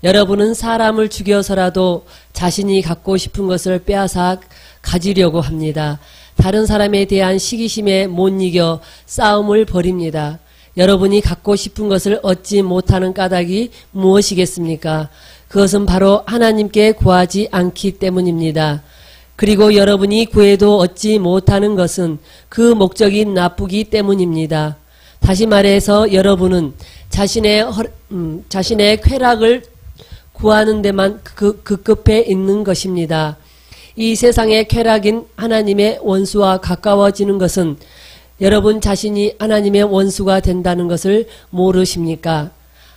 여러분은 사람을 죽여서라도 자신이 갖고 싶은 것을 빼앗아 가지려고 합니다. 다른 사람에 대한 시기심에 못 이겨 싸움을 벌입니다. 여러분이 갖고 싶은 것을 얻지 못하는 까닭이 무엇이겠습니까? 그것은 바로 하나님께 구하지 않기 때문입니다. 그리고 여러분이 구해도 얻지 못하는 것은 그 목적이 나쁘기 때문입니다. 다시 말해서 여러분은 자신의 쾌락을 구하는 데만 급급해 있는 것입니다. 이 세상의 쾌락인 하나님의 원수와 가까워지는 것은 여러분 자신이 하나님의 원수가 된다는 것을 모르십니까?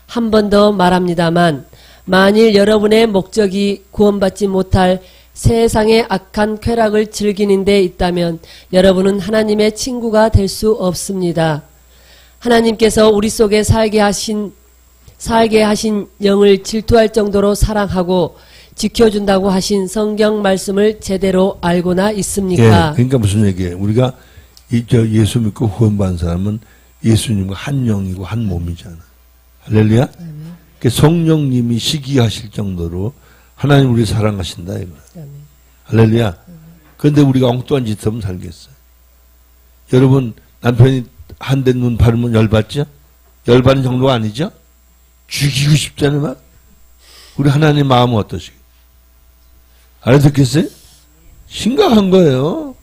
한 번 더 말합니다만 만일 여러분의 목적이 구원받지 못할 세상의 악한 쾌락을 즐기는 데 있다면 여러분은 하나님의 친구가 될 수 없습니다. 하나님께서 우리 속에 살게 하신 영을 질투할 정도로 사랑하고 지켜준다고 하신 성경 말씀을 제대로 알고나 있습니까? 예, 그러니까 무슨 얘기예요? 우리가 예수 믿고 구원받은 사람은 예수님과 한 영이고 한 몸이잖아. 할렐루야? 그러니까 성령님이 시기하실 정도로 하나님 우리 사랑하신다 이거야. 할렐루야? 그런데 우리가 엉뚱한 짓 하면 살겠어요. 여러분 남편이 한 대 눈 바르면 열받죠? 열받는 정도가 아니죠? 죽이고 싶잖아요 막. 우리 하나님 마음은 어떠시겠어요? 알아듣겠어요? 심각한 거예요.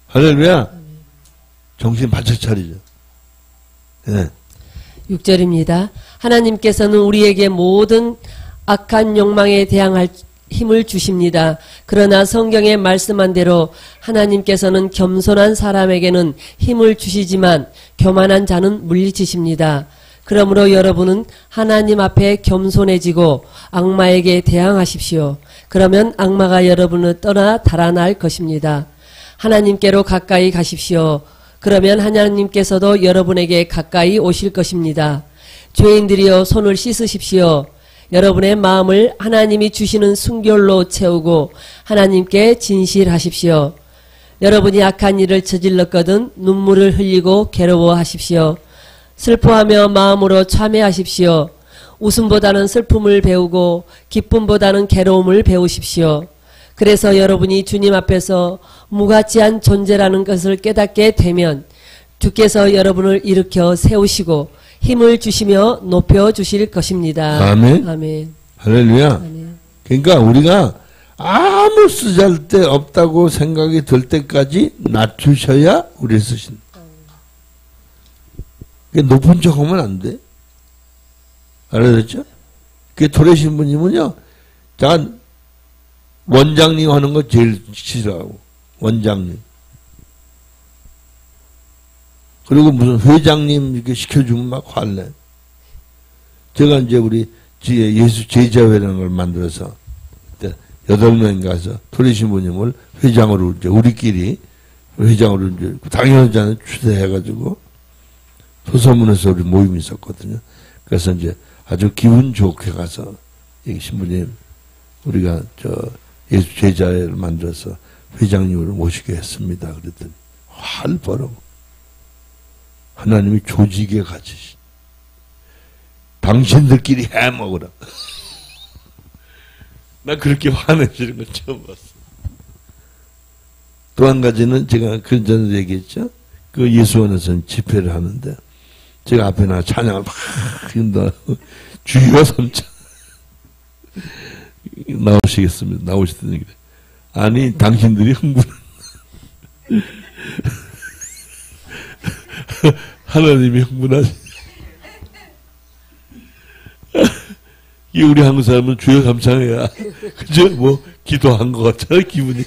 할렐루야. 정신 바짝 차리죠. 네. 6절입니다. 하나님께서는 우리에게 모든 악한 욕망에 대항할 힘을 주십니다. 그러나 성경에 말씀한 대로 하나님께서는 겸손한 사람에게는 힘을 주시지만 교만한 자는 물리치십니다. 그러므로 여러분은 하나님 앞에 겸손해지고 악마에게 대항하십시오. 그러면 악마가 여러분을 떠나 달아날 것입니다. 하나님께로 가까이 가십시오. 그러면 하나님께서도 여러분에게 가까이 오실 것입니다. 죄인들이여 손을 씻으십시오. 여러분의 마음을 하나님이 주시는 순결로 채우고 하나님께 진실하십시오. 여러분이 악한 일을 저질렀거든 눈물을 흘리고 괴로워하십시오. 슬퍼하며 마음으로 참회하십시오. 웃음보다는 슬픔을 배우고 기쁨보다는 괴로움을 배우십시오. 그래서 여러분이 주님 앞에서 무가치한 존재라는 것을 깨닫게 되면 주께서 여러분을 일으켜 세우시고 힘을 주시며 높여주실 것입니다. 아멘. 아멘. 할렐루야. 아멘. 그러니까 우리가 아무 쓰잘데 없다고 생각이 들 때까지 낮추셔야 우리 쓰신다. 높은 척하면 안 돼. 알아듣죠? 그 토레 신부님은요, 잠깐 원장님 하는 거 제일 싫어하고, 원장님. 그리고 무슨 회장님 이렇게 시켜주면 막 화내. 제가 이제 우리 예수 제자회라는 걸 만들어서 8명 가서 토레 신부님을 회장으로 이제 우리끼리 회장으로 이제 당연하지 않은 추대해가지고 소서문에서 우리 모임이 있었거든요. 그래서 이제 아주 기분 좋게 가서 이 신부님 우리가 예수 제자회를 만들어서 회장님을 모시게 했습니다. 그랬더니 활 벌어. 하나님이 조직에 갇히시. 당신들끼리 해 먹으라. 나 그렇게 화내시는 건 처음 봤어. 또 한 가지는 제가 그 전에 얘기했죠. 그 예수원에서는 집회를 하는데 제가 앞에 나 찬양을 막 한다. 주여 삼천 나오시겠습니다. 나오시더니 그래. 아니 당신들이 흥분한 하나님이 흥분하시. 이 우리 한국 사람은 주여 감창해야 그죠? 뭐 기도한 것 같잖아요 기분이.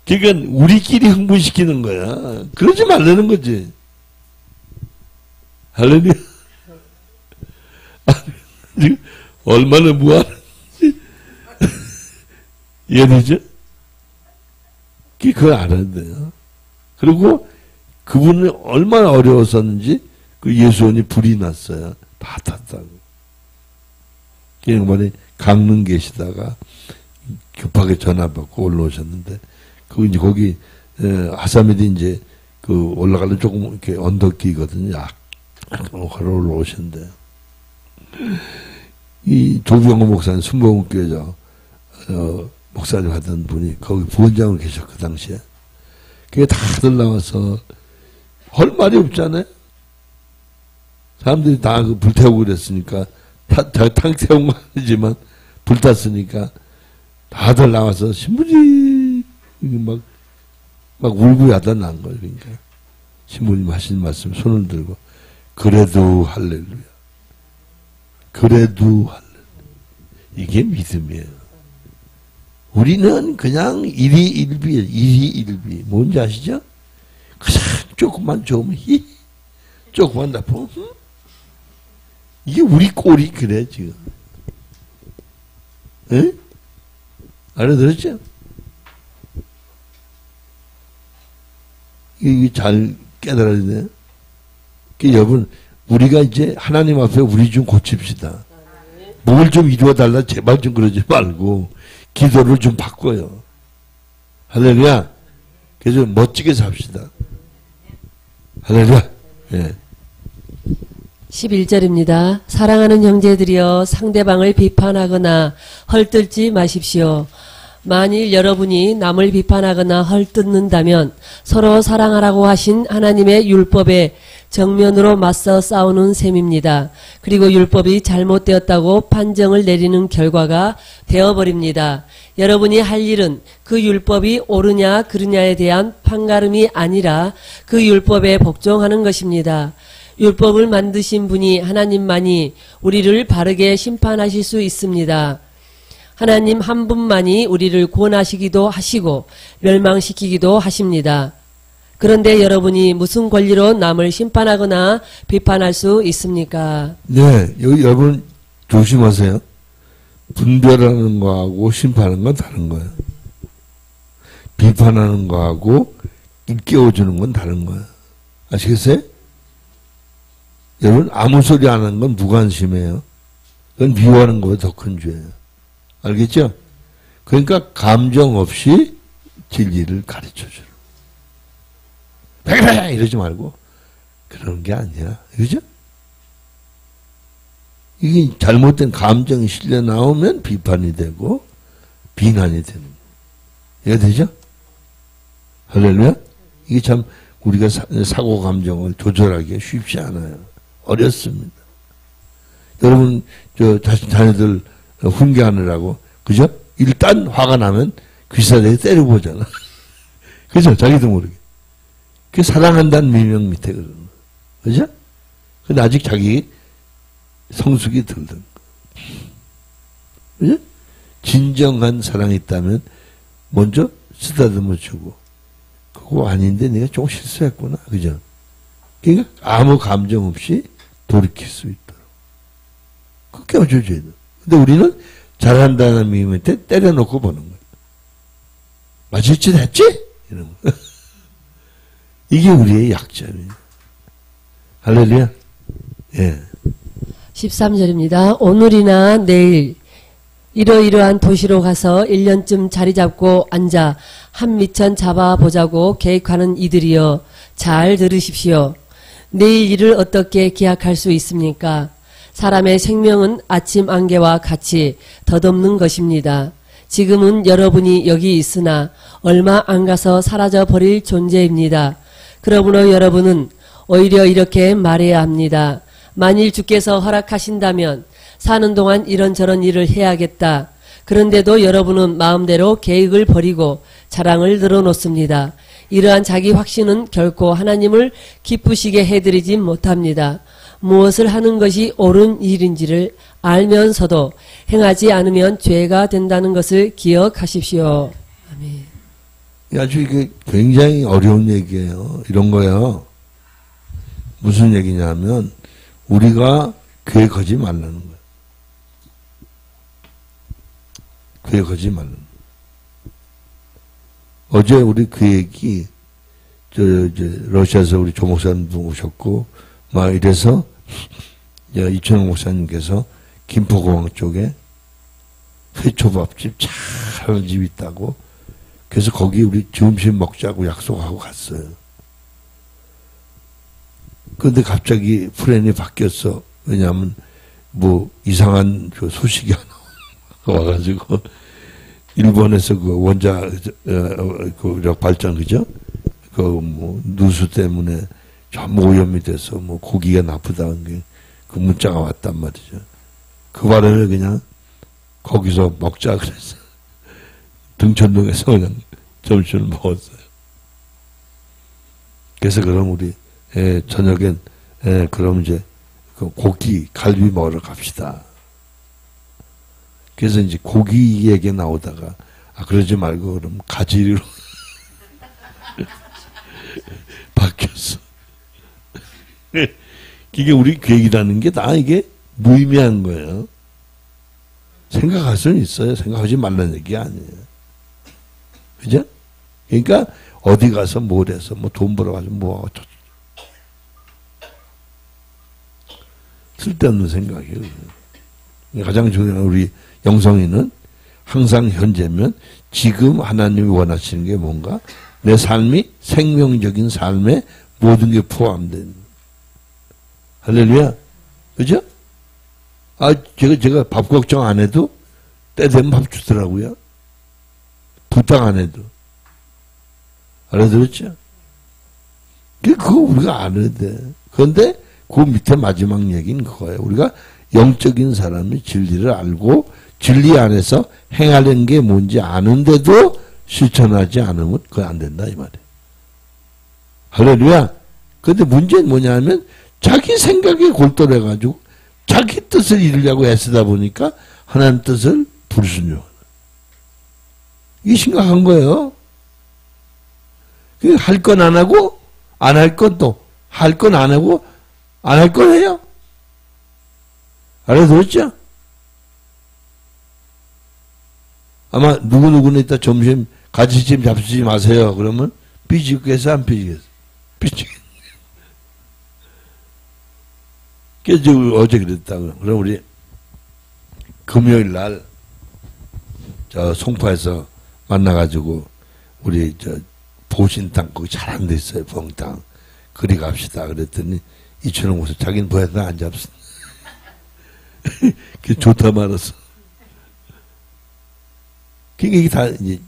그러니까 우리끼리 흥분시키는 거야. 그러지 말라는 거지. 할렐루야. 얼마나 무한한지 이해되죠? 그걸 알아야 돼요. 그리고 그분은 얼마나 어려웠었는지 그 예수원이 불이 났어요. 다 탔다고. 그냥 강릉 계시다가 급하게 전화 받고 올라오셨는데 그 이제 거기 아사미드 이제 그 올라가는 조금 이렇게 언덕기거든요. 약간 올라오셨는데 이 조병호 목사님 순복음교회죠. 목사님 하던 분이 거기 부원장으로 계셨고 그 당시에. 그게 다들 나와서 할 말이 없잖아요. 사람들이 다 그 불태우고 그랬으니까 탕 태운 건 아니지만 불탔으니까 다들 나와서 신부님 막 울고 야단난 거예요. 그러니까 신부님 하시는 말씀 손을 들고 그래도 할렐루야. 그래도 할렐루야. 이게 믿음이에요. 우리는 그냥 일희일비예요. 일희일비. 뭔지 아시죠? 그냥 조금만 좋으면 조금만 나쁘면 이게 우리 꼴이 그래 지금. 에? 알아들었죠? 이게 잘 깨달아야 돼. 여러분 우리가 이제 하나님 앞에 우리 좀 고칩시다. 뭘 좀 이루어달라 제발 좀 그러지 말고 기도를 좀 바꿔요. 할렐루야. 그래서 멋지게 삽시다. 할렐루야. 예. 11절입니다. 사랑하는 형제들이여 상대방을 비판하거나 헐뜯지 마십시오. 만일 여러분이 남을 비판하거나 헐뜯는다면 서로 사랑하라고 하신 하나님의 율법에 정면으로 맞서 싸우는 셈입니다. 그리고 율법이 잘못되었다고 판정을 내리는 결과가 되어버립니다. 여러분이 할 일은 그 율법이 옳으냐 그르냐에 대한 판가름이 아니라 그 율법에 복종하는 것입니다. 율법을 만드신 분이 하나님만이 우리를 바르게 심판하실 수 있습니다. 하나님 한 분만이 우리를 구원하시기도 하시고 멸망시키기도 하십니다. 그런데 여러분이 무슨 권리로 남을 심판하거나 비판할 수 있습니까? 네, 여러분 조심하세요. 분별하는 거하고 심판하는 건 다른 거예요. 비판하는 거하고 일깨워주는 건 다른 거예요. 아시겠어요? 여러분 아무 소리 안 하는 건 무관심해요. 그건 미워하는 것보다 더 큰 죄예요. 알겠죠? 그러니까 감정 없이 진리를 가르쳐주는. 백백 이러지 말고 그런 게 아니야. 그죠? 이게 잘못된 감정이 실려 나오면 비판이 되고 비난이 되는 거예요. 이해가 되죠? 할렐루야? 이게 참 우리가 사고 감정을 조절하기가 쉽지 않아요. 어렵습니다. 여러분 자녀들 훈계하느라고 그죠? 일단 화가 나면 귀사대에 때려보잖아. 그죠? 자기도 모르게. 그게 사랑한다는 미명 밑에 그러는 거예요. 그죠? 근데 아직 자기 성숙이 들든. 그죠? 진정한 사랑이 있다면 먼저 쓰다듬어 주고, 그거 아닌데 내가 좀 실수했구나. 그죠? 그러니까 아무 감정 없이 돌이킬 수 있도록. 그렇게 해줘야 돼. 근데 우리는 잘한다는 미움한테 때려놓고 보는 거야. 맞을 짓 했지? 이런 거. 이게 우리의 약점이에요. 할렐루야. 예. 13절입니다. 오늘이나 내일 이러이러한 도시로 가서 1년쯤 자리 잡고 앉아 한 미천 잡아보자고 계획하는 이들이여 잘 들으십시오. 내일 일을 어떻게 기약할 수 있습니까? 사람의 생명은 아침 안개와 같이 덧없는 것입니다. 지금은 여러분이 여기 있으나 얼마 안 가서 사라져 버릴 존재입니다. 그러므로 여러분은 오히려 이렇게 말해야 합니다. 만일 주께서 허락하신다면 사는 동안 이런저런 일을 해야겠다. 그런데도 여러분은 마음대로 계획을 버리고 자랑을 늘어놓습니다. 이러한 자기 확신은 결코 하나님을 기쁘시게 해드리지 못합니다. 무엇을 하는 것이 옳은 일인지를 알면서도 행하지 않으면 죄가 된다는 것을 기억하십시오. 아멘. 아주 이게 굉장히 어려운 얘기예요. 이런 거요. 무슨 얘기냐면 우리가 계획하지 말라는 거예요. 계획하지 말라는 거예요. 어제 우리 그 얘기 이제 러시아에서 우리 조 목사님도 오셨고 막 이래서 이천호 목사님께서 김포공항 쪽에 회초밥집 잘하는 집이 있다고 그래서 거기 우리 점심 먹자고 약속하고 갔어요. 그런데 갑자기 플랜이 바뀌었어. 왜냐하면 뭐 이상한 그 소식이 하나 와가지고 일본에서 그 원자 그 발전 그죠? 그 뭐 누수 때문에 전부 오염이 돼서 뭐 고기가 나쁘다는 게 그 문자가 왔단 말이죠. 그 바람에 그냥 거기서 먹자 그랬어. 등촌동에서 그냥 점심을 먹었어요. 그래서 그럼 우리 저녁엔 그럼 이제 그 고기 갈비 먹으러 갑시다. 그래서 이제 고기 얘기 나오다가 그러지 말고 그럼 가지리로 바뀌었어. 이게 우리 계획이라는 게 다 이게 무의미한 거예요. 생각할 수는 있어요. 생각하지 말라는 얘기 아니에요. 그죠? 그러니까 어디 가서 뭘 해서 뭐 돈 벌어가지고 뭐하고 쓸데없는 생각이에요. 가장 중요한 우리 영성이는 항상 현재면 지금 하나님이 원하시는 게 뭔가 내 삶이 생명적인 삶에 모든 게 포함된 할렐루야. 그죠? 제가 밥 걱정 안 해도 때 되면 밥 주더라고요. 부탁 안 해도. 알아들었죠? 그거 우리가 안 해도 돼. 그런데 그 밑에 마지막 얘기는 그거예요. 우리가 영적인 사람이 진리를 알고 진리 안에서 행하는 게 뭔지 아는데도 실천하지 않으면 그거 안 된다 이 말이에요. 할렐루야. 그런데 문제는 뭐냐면 자기 생각에 골똘해가지고 자기 뜻을 이루려고 애쓰다 보니까 하나님 뜻을 불순종하는. 이게 심각한 거예요. 할 건 안 하고 안 할 건 또 할 건 안 하고 안 할 건 해요. 알아들었죠? 아마 누구누구는 이따 점심 가지찜 잡수지 마세요. 그러면 삐지겠어 안 삐지겠어? 삐지겠어. 그래서 어제 그랬다고. 그럼 우리 금요일 날 저 송파에서 만나가지고 우리 저 보신탕 거기 잘 안 돼 있어요. 봉탕. 그리 갑시다. 그랬더니 이천호 목사 자기는 뭐해도 안 잡수. 그 좋다 말았어. 그러니까 이게 다 이제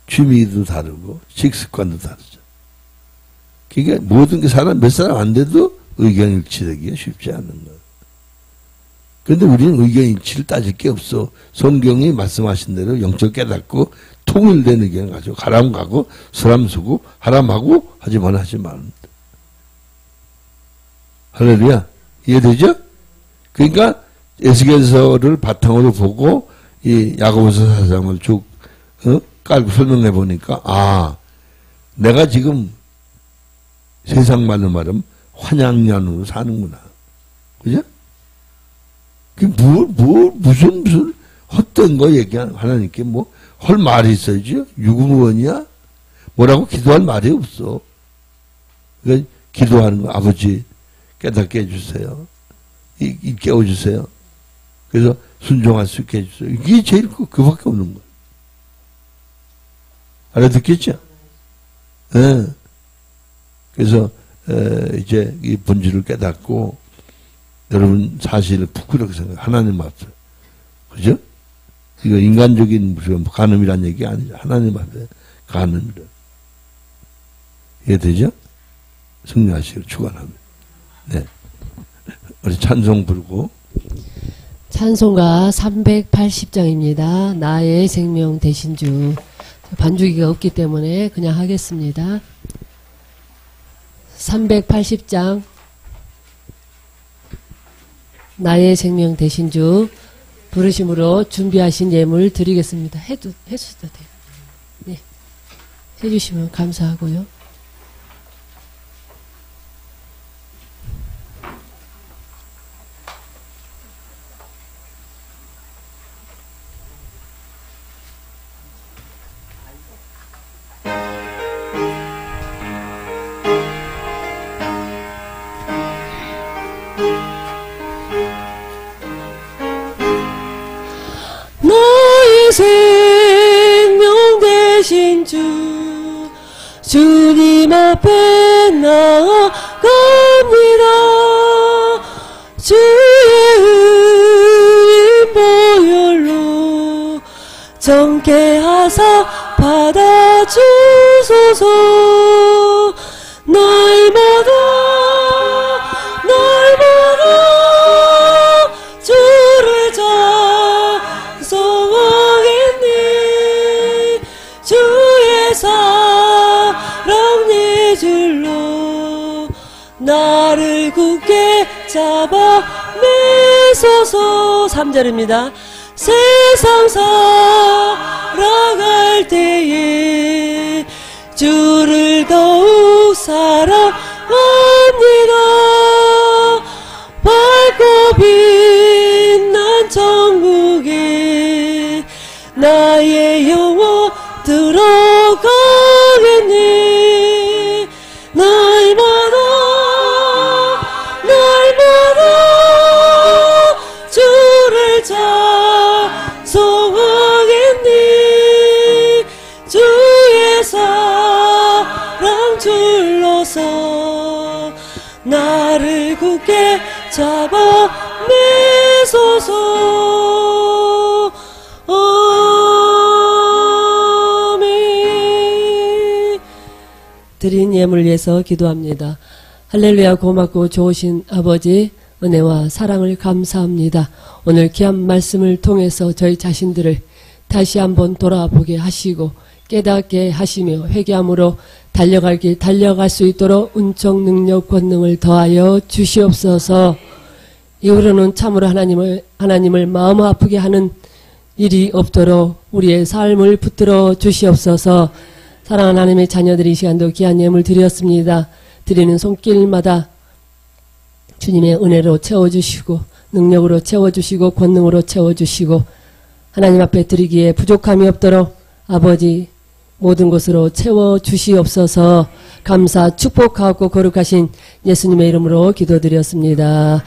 취미도 다르고 식습관도 다르죠. 그러니까 모든 게 사람 몇 사람 안 돼도 의견 일치되기가 쉽지 않은 거예요. 그런데 우리는 의견 일치를 따질 게 없어. 성경이 말씀하신 대로 영적 깨닫고 통일된 의견을 가지고 가람 가고 서람 서고 하람하고 하지만 하지 말면 돼. 할렐루야. 이해되죠? 그러니까 에스겔서를 바탕으로 보고 이 야고보서 4장을 쭉 깔고 설명해 보니까 아 내가 지금 세상 말로 말하면 환양년으로 사는구나. 그죠? 그 무슨 헛된 거 얘기하는 하나님께 뭐 할 말이 있어야지. 유구무원이야? 뭐라고 기도할 말이 없어. 그러니까 기도하는 거 아버지 깨닫게 해주세요. 깨워주세요. 그래서 순종할 수 있게 해주세요. 이게 제일 그밖에 없는 거예요. 알아듣겠죠? 네. 그래서 이제 이 본질을 깨닫고 여러분 사실을 부끄럽게 생각해요. 하나님 앞에. 그죠? 이거 인간적인 무슨 간음이란 얘기 아니죠. 하나님 앞에 간음이라. 이해되죠? 승리하시기를 축원합니다. 네. 우리 찬송 부르고. 찬송가 380장입니다. 나의 생명 되신 주. 반주기가 없기 때문에 그냥 하겠습니다. 380장 나의 생명 되신 주 부르심으로 준비하신 예물 드리겠습니다. 해주셔도 돼요. 네. 해주시면 감사하고요. 생명 되신 주 주님 앞에 나아갑니다. 주의 의인 보혈로 정케 하사 받아주소서. 날마다 주를 찬송하겠네. 주의 사랑 네 줄로 나를 굳게 잡아 매소서. 3절입니다. 세상 살아갈 때에 주를 더욱 사랑합니다. 밝고 빛난 천국에 나의 영혼 들어가겠네. 날마다 주를 찬송하겠네. 주의 사랑 줄로서 나를 굳게 잡아 매소서. 아멘. 드린 예물 위해서 기도합니다. 할렐루야. 고맙고 좋으신 아버지 은혜와 사랑을 감사합니다. 오늘 귀한 말씀을 통해서 저희 자신들을 다시 한번 돌아보게 하시고 깨닫게 하시며 회개함으로 달려갈 길 달려갈 수 있도록 은총 능력 권능을 더하여 주시옵소서. 이후로는 참으로 하나님을 마음 아프게 하는 일이 없도록 우리의 삶을 붙들어 주시옵소서. 사랑하는 하나님의 자녀들이 이 시간도 귀한 예물 드렸습니다. 드리는 손길마다 주님의 은혜로 채워주시고 능력으로 채워주시고 권능으로 채워주시고 하나님 앞에 드리기에 부족함이 없도록 아버지 모든 것으로 채워주시옵소서. 감사 축복하고 거룩하신 예수님의 이름으로 기도드렸습니다.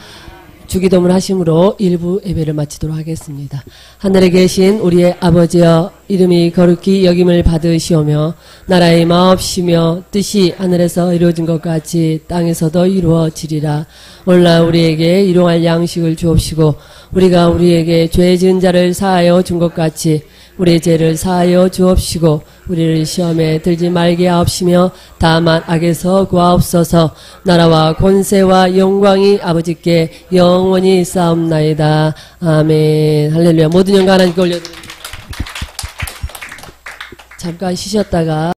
주기도문 하심으로 일부 예배를 마치도록 하겠습니다. 하늘에 계신 우리의 아버지여 이름이 거룩히 여김을 받으시오며 나라의 마옵시며 뜻이 하늘에서 이루어진 것 같이 땅에서도 이루어지리라. 오늘날 우리에게 일용할 양식을 주옵시고 우리가 우리에게 죄 지은 자를 사하여 준 것 같이 우리의 죄를 사하여 주옵시고 우리를 시험에 들지 말게 하옵시며 다만 악에서 구하옵소서. 나라와 권세와 영광이 아버지께 영원히 쌓옵나이다. 아멘. 할렐루야. 모든 영광 하나님께 올려드립니다. 잠깐 쉬셨다가